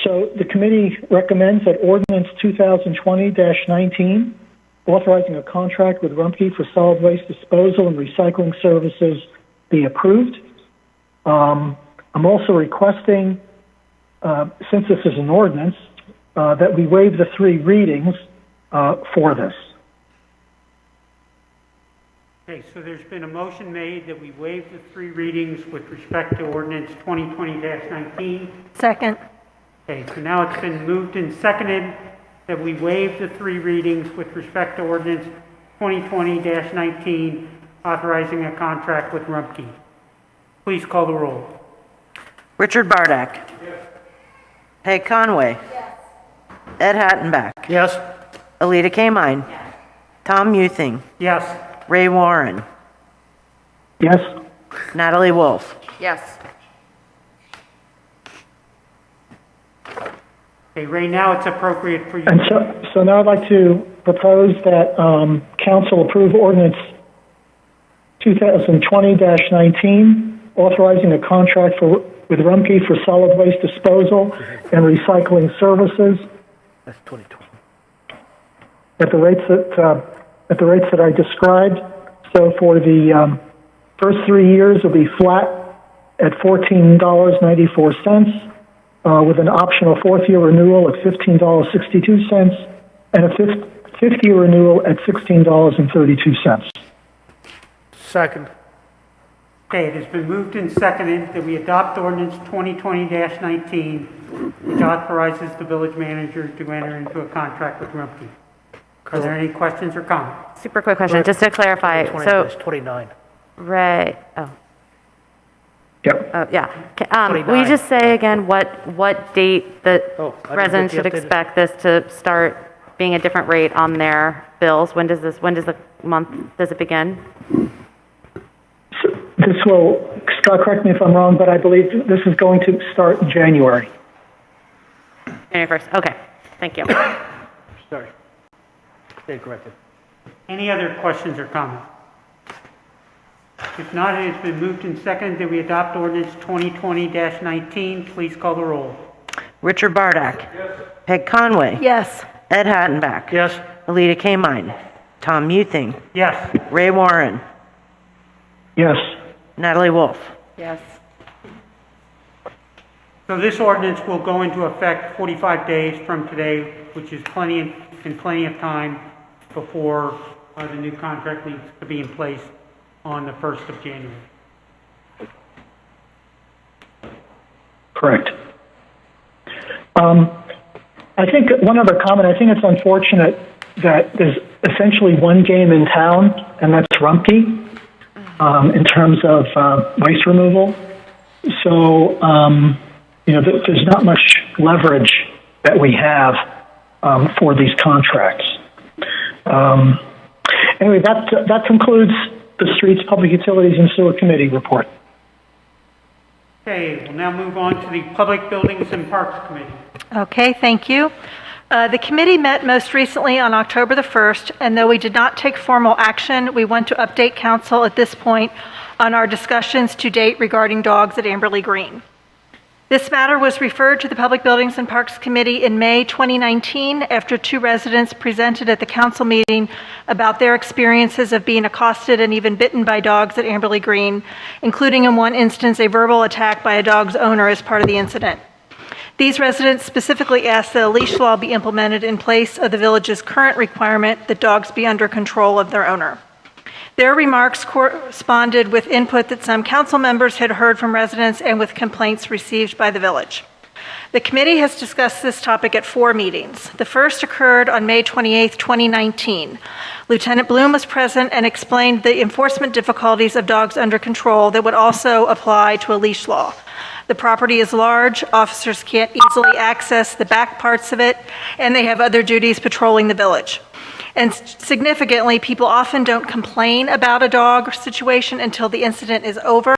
So the committee recommends that Ordinance 2020-19, authorizing a contract with Rumpke for solid waste disposal and recycling services, be approved. I'm also requesting, since this is an ordinance, that we waive the 3 readings for this. Okay, so there's been a motion made that we waive the 3 readings with respect to ordinance 2020-19. Second. Okay, so now it's been moved and seconded that we waive the 3 readings with respect to ordinance 2020-19, authorizing a contract with Rumpke. Please call the roll. Richard Bardak. Yes. Peg Conway. Yes. Ed Hattenbach. Yes. Alita Kamine. Yes. Tom Muething. Yes. Ray Warren. Yes. Natalie Wolf. Yes. Okay, Ray, now it's appropriate for you. And so now I'd like to propose that council approve ordinance 2020-19, authorizing a contract with Rumpke for solid waste disposal and recycling services. That's 2020. At the rates that I described. So for the first 3 years, it'll be flat at $14.94. With an optional 4th-year renewal at $15.62 and a fifth-year renewal at $16.32. Second. Okay, it has been moved and seconded that we adopt ordinance 2020-19, which authorizes the village manager to enter into a contract with Rumpke. Are there any questions or comments? Super quick question, just to clarify. So, 29. Ray, oh. Yep. Oh, yeah. Will you just say again what date the residents should expect this to start being a different rate on their bills? When does the month, does it begin? So this will, Scott, correct me if I'm wrong, but I believe this is going to start in January. January 1st, okay, thank you. Sorry. Stay corrected. Any other questions or comments? If not, it has been moved and seconded that we adopt ordinance 2020-19. Please call the roll. Richard Bardak. Yes. Peg Conway. Yes. Ed Hattenbach. Yes. Alita Kamine. Tom Muething. Yes. Ray Warren. Yes. Natalie Wolf. Yes. So this ordinance will go into effect 45 days from today, which is plenty of time before the new contract needs to be in place on the 1st of January. Correct. I think one other comment, I think it's unfortunate that there's essentially one game in town, and that's Rumpke, in terms of waste removal. So, there's not much leverage that we have for these contracts. Anyway, that concludes the Streets, Public Utilities, and Sewer Committee report. Okay, we'll now move on to the Public Buildings and Parks Committee. Okay, thank you. The committee met most recently on October the 1st, and though we did not take formal action, we want to update council at this point on our discussions to date regarding dogs at Amberley Green. This matter was referred to the Public Buildings and Parks Committee in May 2019 after 2 residents presented at the council meeting about their experiences of being accosted and even bitten by dogs at Amberley Green, including in one instance a verbal attack by a dog's owner as part of the incident. These residents specifically asked that a leash law be implemented in place of the village's current requirement that dogs be under control of their owner. Their remarks corresponded with input that some council members had heard from residents and with complaints received by the village. The committee has discussed this topic at 4 meetings. The first occurred on May 28, 2019. Lieutenant Bloom was present and explained the enforcement difficulties of dogs under control that would also apply to a leash law. The property is large, officers can't easily access the back parts of it, and they have other duties patrolling the village. And significantly, people often don't complain about a dog situation until the incident is over,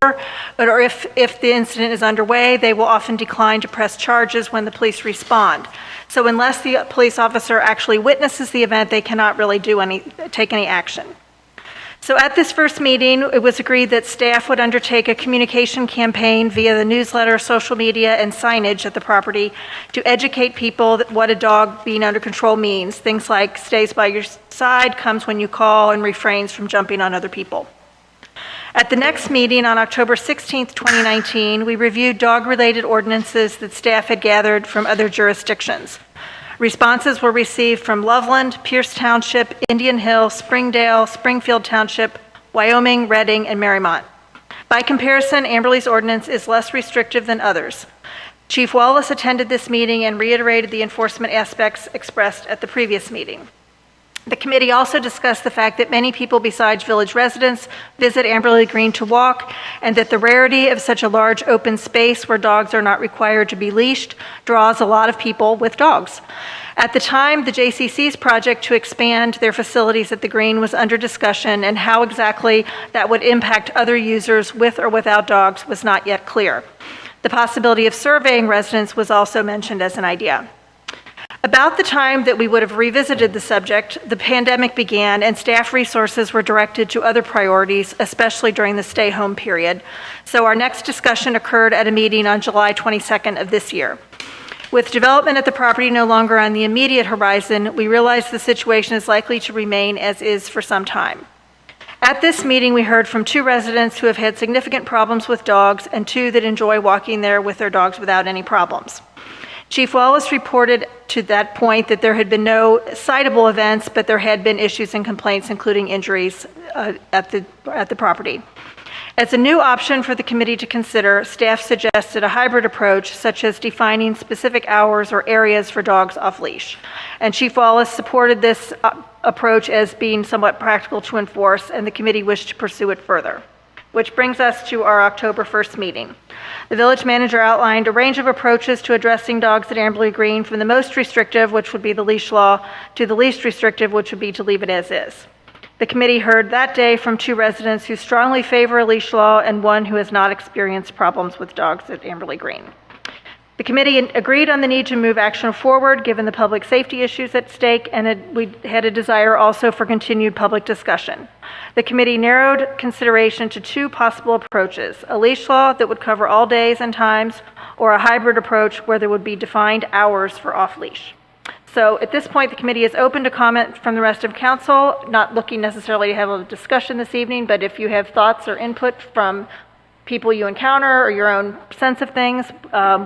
or if the incident is underway, they will often decline to press charges when the police respond. So unless the police officer actually witnesses the event, they cannot really take any action. So at this first meeting, it was agreed that staff would undertake a communication campaign via the newsletter, social media, and signage at the property to educate people that what a dog being under control means. Things like stays by your side, comes when you call, and refrains from jumping on other people. At the next meeting on October 16, 2019, we reviewed dog-related ordinances that staff had gathered from other jurisdictions. Responses were received from Loveland, Pierce Township, Indian Hill, Springdale, Springfield Township, Wyoming, Reading, and Marymount. By comparison, Amberley's ordinance is less restrictive than others. Chief Wallace attended this meeting and reiterated the enforcement aspects expressed at the previous meeting. The committee also discussed the fact that many people besides village residents visit Amberley Green to walk, and that the rarity of such a large open space where dogs are not required to be leashed draws a lot of people with dogs. At the time, the JCC's project to expand their facilities at the Green was under discussion, and how exactly that would impact other users with or without dogs was not yet clear. The possibility of surveying residents was also mentioned as an idea. About the time that we would have revisited the subject, the pandemic began and staff resources were directed to other priorities, especially during the stay-home period. So our next discussion occurred at a meeting on July 22nd of this year. With development at the property no longer on the immediate horizon, we realized the situation is likely to remain as is for some time. At this meeting, we heard from 2 residents who have had significant problems with dogs and 2 that enjoy walking there with their dogs without any problems. Chief Wallace reported to that point that there had been no citable events, but there had been issues and complaints, including injuries at the property. As a new option for the committee to consider, staff suggested a hybrid approach, such as defining specific hours or areas for dogs off leash. And Chief Wallace supported this approach as being somewhat practical to enforce, and the committee wished to pursue it further. Which brings us to our October 1st meeting. The village manager outlined a range of approaches to addressing dogs at Amberley Green, from the most restrictive, which would be the leash law, to the least restrictive, which would be to leave it as is. The committee heard that day from 2 residents who strongly favor a leash law and 1 who has not experienced problems with dogs at Amberley Green. The committee agreed on the need to move action forward given the public safety issues at stake, and we had a desire also for continued public discussion. The committee narrowed consideration to 2 possible approaches: a leash law that would cover all days and times, or a hybrid approach where there would be defined hours for off-leash. So at this point, the committee is open to comment from the rest of council, not looking necessarily to have a discussion this evening, but if you have thoughts or input from people you encounter or your own sense of things,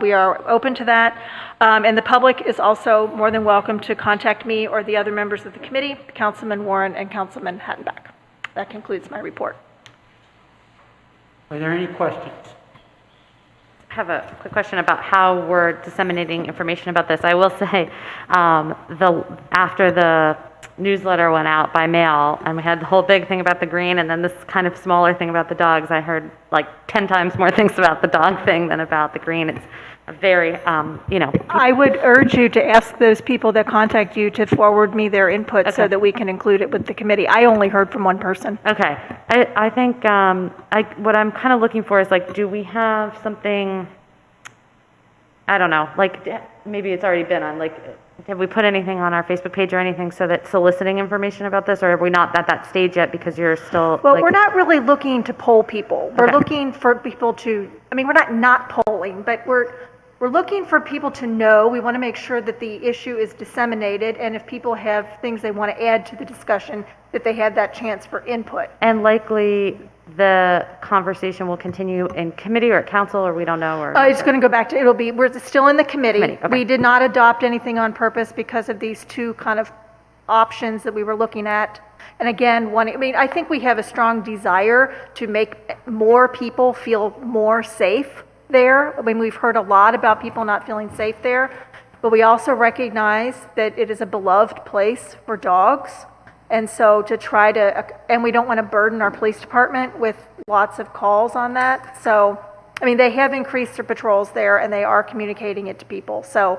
we are open to that. And the public is also more than welcome to contact me or the other members of the committee, Councilman Warren and Councilman Hattenbach. That concludes my report. Are there any questions? I have a quick question about how we're disseminating information about this. I will say, after the newsletter went out by mail and we had the whole big thing about the green and then this kind of smaller thing about the dogs, I heard like 10 times more things about the dog thing than about the green. It's a very, I would urge you to ask those people that contact you to forward me their input so that we can include it with the committee. I only heard from 1 person. Okay. I think what I'm kind of looking for is, like, do we have something, I don't know, like maybe it's already been on, like, have we put anything on our Facebook page or anything so that soliciting information about this, or are we not at that stage yet because you're still? Well, we're not really looking to poll people. We're looking for people to, we're not polling, but we're we're looking for people to know. We want to make sure that the issue is disseminated, and if people have things they want to add to the discussion, that they have that chance for input. And likely the conversation will continue in committee or at council, or we don't know, or? It's going to go back to, we're still in the committee. Okay. We did not adopt anything on purpose because of these two kind of options that we were looking at. And again, I think we have a strong desire to make more people feel more safe there. I mean, we've heard a lot about people not feeling safe there, but we also recognize that it is a beloved place for dogs. And so and we don't want to burden our police department with lots of calls on that. So, I mean, they have increased their patrols there and they are communicating it to people. So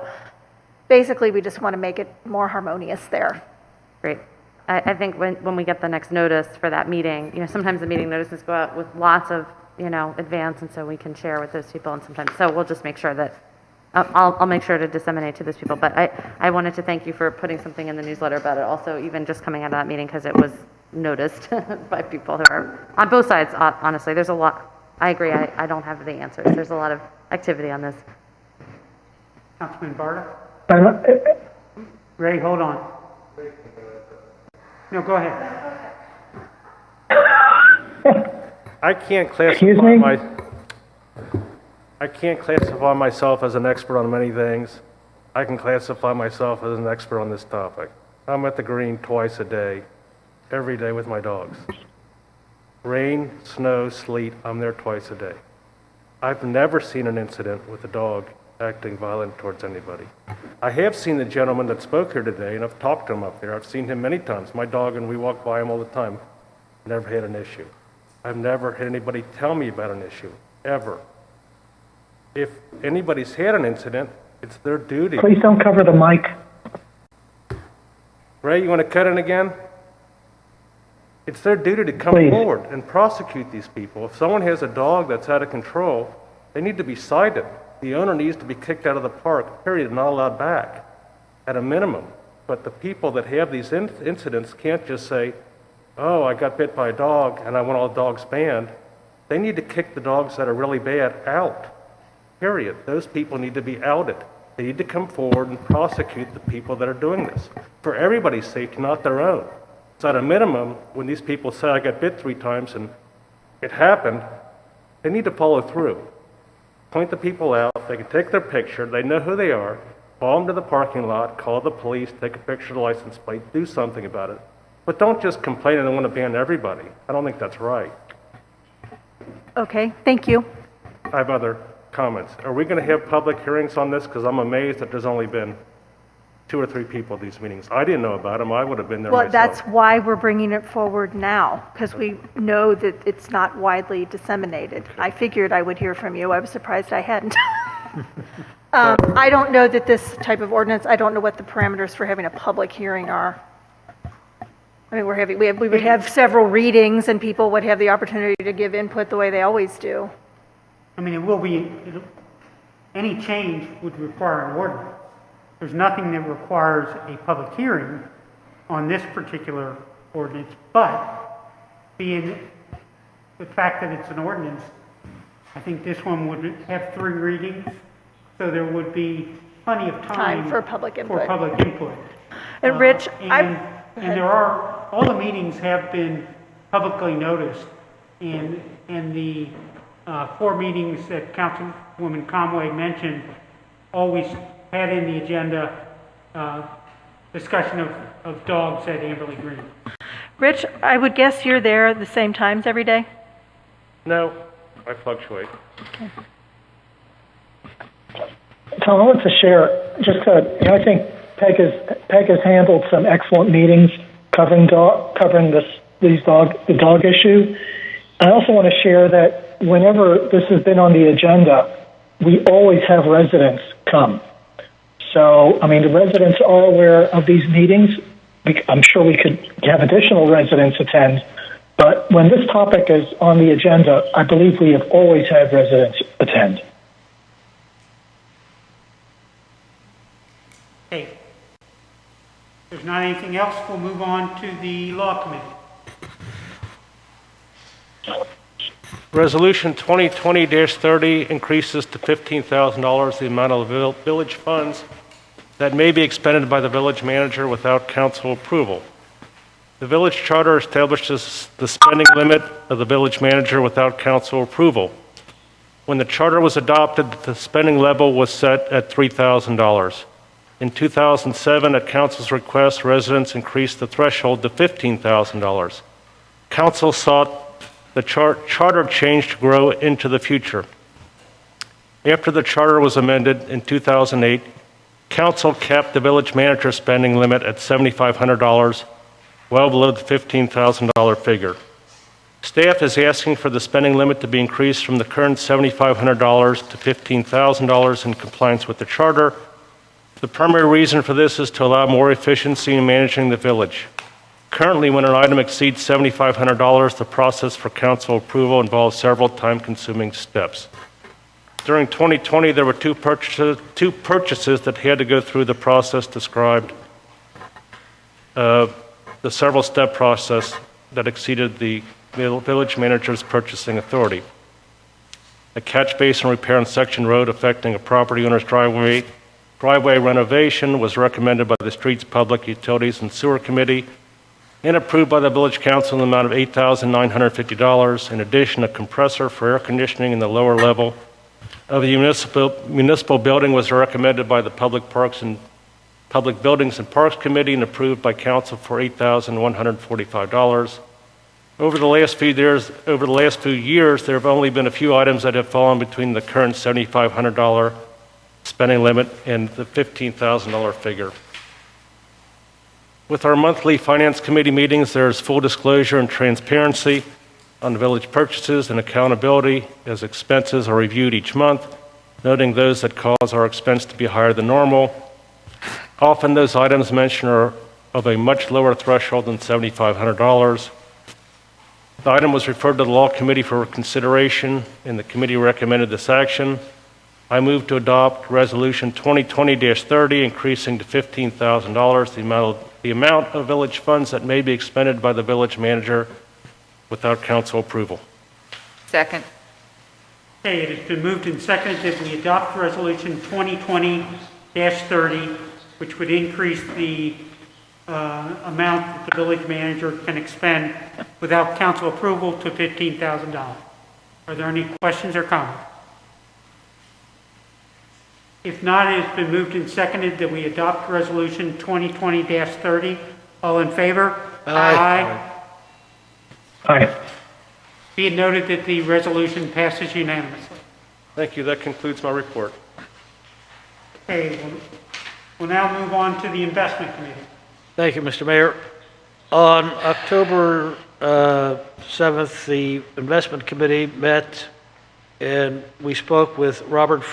basically, we just want to make it more harmonious there. Great. I think when we get the next notice for that meeting, sometimes the meeting notices go out with lots of, advance, and so we can share with those people, and sometimes, so we'll just make sure that, I'll make sure to disseminate to those people, but I wanted to thank you for putting something in the newsletter about it, also even just coming out of that meeting, because it was noticed by people who are, on both sides, honestly, there's a lot, I agree, I don't have the answers, there's a lot of activity on this. Councilman Barta? Ray, hold on. No, go ahead. I can't classify myself as an expert on many things. I can classify myself as an expert on this topic. I'm at the green twice a day, every day with my dogs. Rain, snow, sleet, I'm there twice a day. I've never seen an incident with a dog acting violent towards anybody. I have seen the gentleman that spoke here today, and I've talked to him up there. I've seen him many times. My dog, and we walk by him all the time. Never had an issue. I've never had anybody tell me about an issue, ever. If anybody's had an incident, it's their duty. Please don't cover the mic. Ray, you want to cut in again? It's their duty to come forward and prosecute these people. If someone has a dog that's out of control, they need to be cited. The owner needs to be kicked out of the park, period, not allowed back, at a minimum. But the people that have these incidents can't just say, oh, I got bit by a dog and I want all dogs banned. They need to kick the dogs that are really bad out, period. Those people need to be outed. They need to come forward and prosecute the people that are doing this for everybody's safety, not their own. So at a minimum, when these people say, I got bit 3 times and it happened, they need to follow through. Point the people out, they can take their picture, they know who they are, follow them to the parking lot, call the police, take a picture of the license plate, do something about it. But don't just complain and want to ban everybody. I don't think that's right. Okay, thank you. I have other comments. Are we going to have public hearings on this? Because I'm amazed that there's only been 2 or 3 people at these meetings. I didn't know about them. I would have been there myself. Well, that's why we're bringing it forward now, because we know that it's not widely disseminated. I figured I would hear from you. I was surprised I hadn't. I don't know that this type of ordinance, I don't know what the parameters for having a public hearing are. I mean, we would have several readings and people would have the opportunity to give input the way they always do. I mean, any change would require an ordinance. There's nothing that requires a public hearing on this particular ordinance, but being the fact that it's an ordinance, I think this one would have 3 readings, so there would be plenty of time for public input. And Rich, and there are, all the meetings have been publicly noticed, and the 4 meetings that Councilwoman Conway mentioned always had in the agenda discussion of dogs at Amberley Green. Rich, I would guess you're there at the same times every day? No, I fluctuate. Okay. Tom, I want to share, I think Peg has handled some excellent meetings covering the dog issue. I also want to share that whenever this has been on the agenda, we always have residents come. So, I mean, the residents are aware of these meetings. I'm sure we could have additional residents attend, but when this topic is on the agenda, I believe we have always had residents attend. Okay. If there's not anything else, we'll move on to the Law Committee. Resolution 2020-30 increases to $15,000 the amount of village funds that may be expended by the village manager without council approval. The village charter establishes the spending limit of the village manager without council approval. When the charter was adopted, the spending level was set at $3,000. In 2007, at council's request, residents increased the threshold to $15,000. Council sought the charter change to grow into the future. After the charter was amended in 2008, council capped the village manager spending limit at $7,500, well below the $15,000 figure. Staff is asking for the spending limit to be increased from the current $7,500 to $15,000 in compliance with the charter. The primary reason for this is to allow more efficiency in managing the village. Currently, when an item exceeds $7,500, the process for council approval involves several time-consuming steps. During 2020, there were two purchases that had to go through the process described, the several-step process that exceeded the village manager's purchasing authority. A catch basin repair on section road affecting a property owner's driveway renovation was recommended by the Streets, Public Utilities, and Sewer Committee and approved by the Village Council in the amount of $8,950. In addition, a compressor for air conditioning in the lower level of the municipal building was recommended by the Public Buildings and Parks Committee and approved by Council for $8,145. Over the last few years, there have only been a few items that have fallen between the current $7,500 spending limit and the $15,000 figure. With our monthly Finance Committee meetings, there is full disclosure and transparency on the village purchases and accountability as expenses are reviewed each month, noting those that cause our expense to be higher than normal. Often those items mentioned are of a much lower threshold than $7,500. The item was referred to the Law Committee for consideration, and the committee recommended this action. I move to adopt Resolution 2020-30, increasing to $15,000 the amount of village funds that may be expended by the village manager without council approval. Second. Okay, it has been moved and seconded that we adopt Resolution 2020-30, which would increase the amount that the village manager can expend without council approval to $15,000. Are there any questions or comments? If not, it has been moved and seconded that we adopt Resolution 2020-30. All in favor? Aye. Aye. Be it noted that the resolution passes unanimously. Thank you. That concludes my report. Okay, we'll now move on to the Investment Committee. Thank you, Mr. Mayor. On October 7th, the Investment Committee met and we spoke with Bob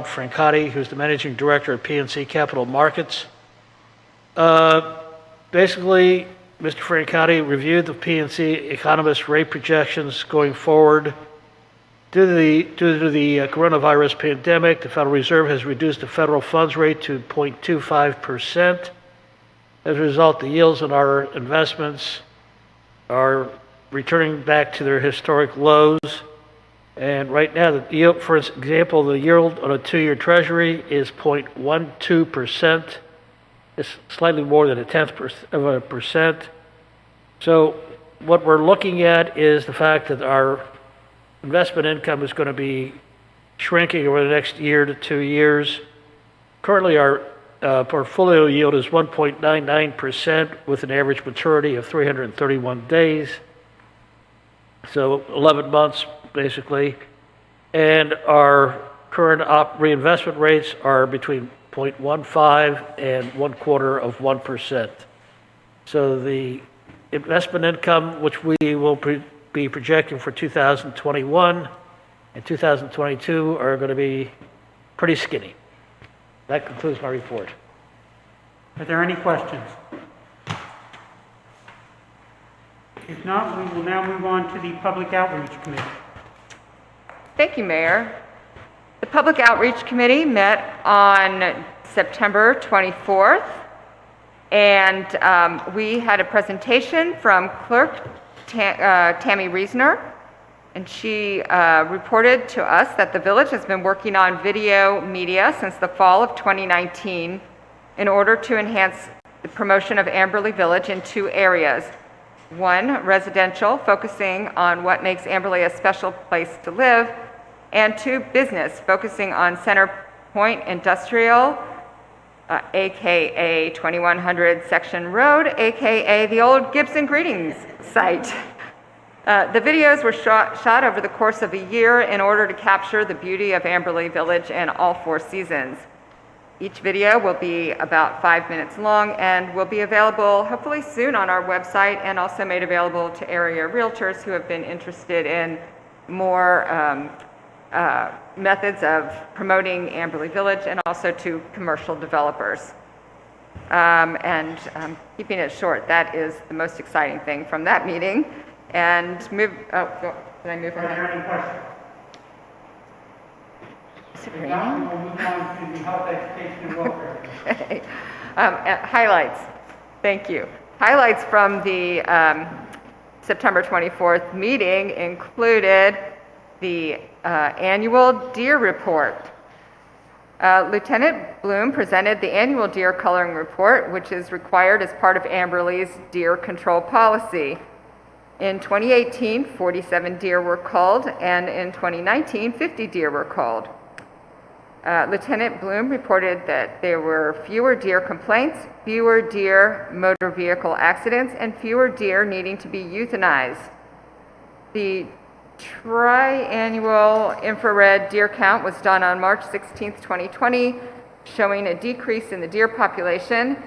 Francati, who's the Managing Director of PNC Capital Markets. Basically, Mr. Francati reviewed the PNC economist rate projections going forward. Due to the coronavirus pandemic, the Federal Reserve has reduced the federal funds rate to 0.25%. As a result, the yields on our investments are returning back to their historic lows. And right now, the yield, for example, the yield on a 2-year Treasury is 0.12%. It's slightly more than 0.1%. So what we're looking at is the fact that our investment income is going to be shrinking over the next year to 2 years. Currently, our portfolio yield is 1.99% with an average maturity of 331 days. So 11 months, basically. And our current reinvestment rates are between 0.15 and 0.25%. So the investment income, which we will be projecting for 2021 and 2022, are going to be pretty skinny. That concludes my report. Are there any questions? If not, we will now move on to the Public Outreach Committee. Thank you, Mayor. The Public Outreach Committee met on September 24th, and we had a presentation from Clerk Tammy Reesner, And she reported to us that the village has been working on video media since the fall of 2019 in order to enhance the promotion of Amberley Village in two areas. One, residential, focusing on what makes Amberley a special place to live, and two, business, focusing on Center Point Industrial, AKA 2100 Section Road, AKA the old Gibson Greetings site. The videos were shot over the course of a year in order to capture the beauty of Amberley Village in all four seasons. Each video will be about 5 minutes long and will be available hopefully soon on our website, and also made available to area realtors who have been interested in more methods of promoting Amberley Village, and also to commercial developers. Keeping it short, that is the most exciting thing from that meeting. And did I move on? Are there any questions? Is it If raining? not, we'll move on to the health, education, and welfare. Highlights. Thank you. Highlights from the September 24th meeting included the annual deer report. Lieutenant Bloom presented the annual deer coloring report, which is required as part of Amberley's deer control policy. In 2018, 47 deer were culled, and in 2019, 50 deer were culled. Lieutenant Bloom reported that there were fewer deer complaints, fewer deer motor vehicle accidents, and fewer deer needing to be euthanized. The triannual infrared deer count was done on March 16, 2020, showing a decrease in the deer population.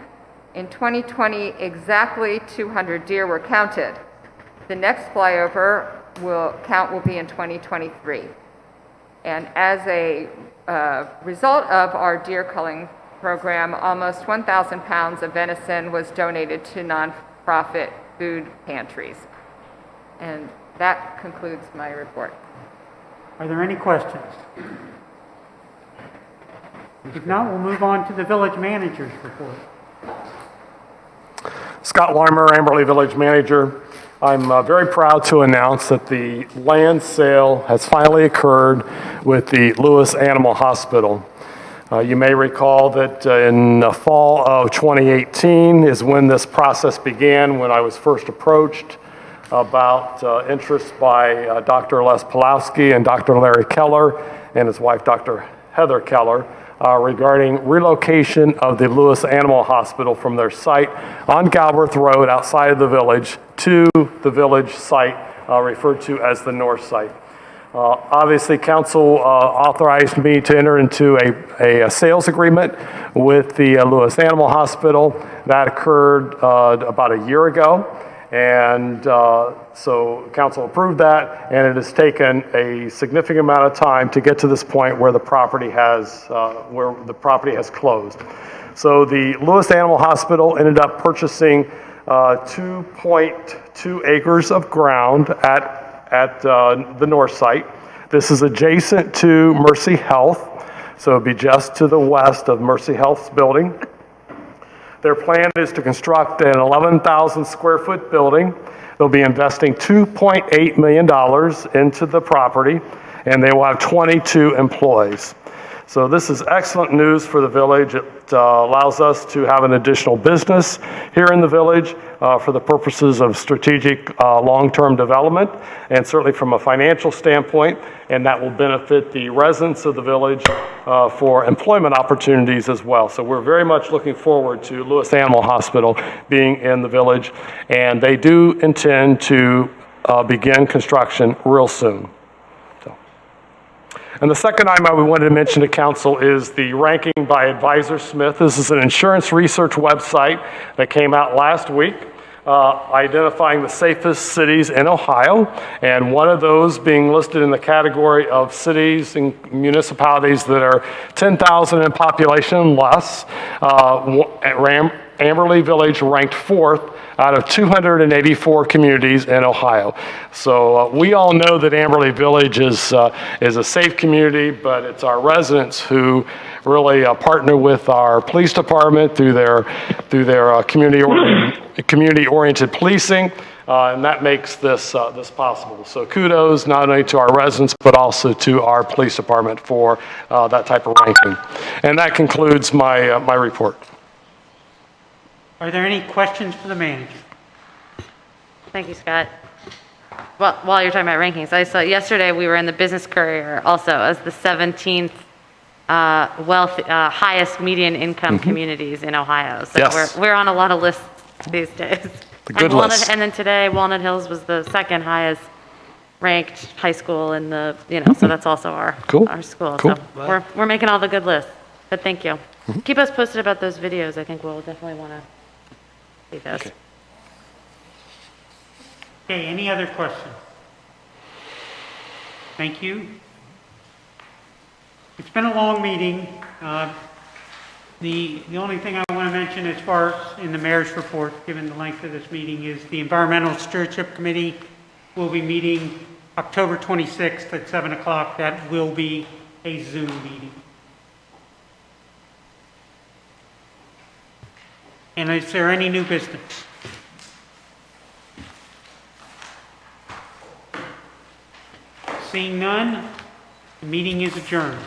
In 2020, exactly 200 deer were counted. The next flyover count will be in 2023. And as a result of our deer culling program, almost 1,000 pounds of venison was donated to nonprofit food pantries. And that concludes my report. Are there any questions? If not, we'll move on to the village manager's report. Scott Lahrmer, Amberley Village Manager. I'm very proud to announce that the land sale has finally occurred with the Lewis Animal Hospital. You may recall that in the fall of 2018 is when this process began, when I was first approached about interest by Dr. Les Pulowski and Dr. Larry Keller and his wife, Dr. Heather Keller, regarding relocation of the Lewis Animal Hospital from their site on Galbraith Road outside of the village to the village site referred to as the north site. Obviously, council authorized me to enter into a sales agreement with the Lewis Animal Hospital. That occurred about a year ago. And so council approved that, and it has taken a significant amount of time to get to this point where the property has closed. So the Lewis Animal Hospital ended up purchasing 2.2 acres of ground at the north site. This is adjacent to Mercy Health, so it'd be just to the west of Mercy Health's building. Their plan is to construct an 11,000 square foot building. They'll be investing $2.8 million into the property, and they will have 22 employees. So this is excellent news for the village. It allows us to have an additional business here in the village for the purposes of strategic long-term development, and certainly from a financial standpoint, and that will benefit the residents of the village for employment opportunities as well. So we're very much looking forward to Lewis Animal Hospital being in the village, and they do intend to begin construction real soon. And the second item I wanted to mention to council is the ranking by Advisor Smith. This is an insurance research website that came out last week, identifying the safest cities in Ohio, and one of those being listed in the category of cities and municipalities that are 10,000 in population and less. Amberley Village ranked 4th out of 284 communities in Ohio. So we all know that Amberley Village is a safe community, but it's our residents who really partner with our police department through their community-oriented policing And that makes this possible. So kudos not only to our residents, but also to our police department for that type of ranking. And that concludes my, my report. Are there any questions for the manager? Thank you, Scott. Well, while you're talking about rankings, I saw yesterday we were in the Business Courier also as the 17th highest median income communities in Ohio. So Yes. we're on a lot of lists these days. The good list. And then today, Walnut Hills was the second highest ranked high school in the, so that's also our school. Cool. So we're making all the good lists. But thank you. Keep us posted about those videos. I think we'll definitely want to see those. Okay, any other questions? Thank you. It's been a long meeting. The only thing I want to mention as far as in the mayor's report, given the length of this meeting, is the Environmental Stewardship Committee will be meeting October 26th at 7 o'clock. That will be a Zoom meeting. And is there any new business? Seeing none, the meeting is adjourned.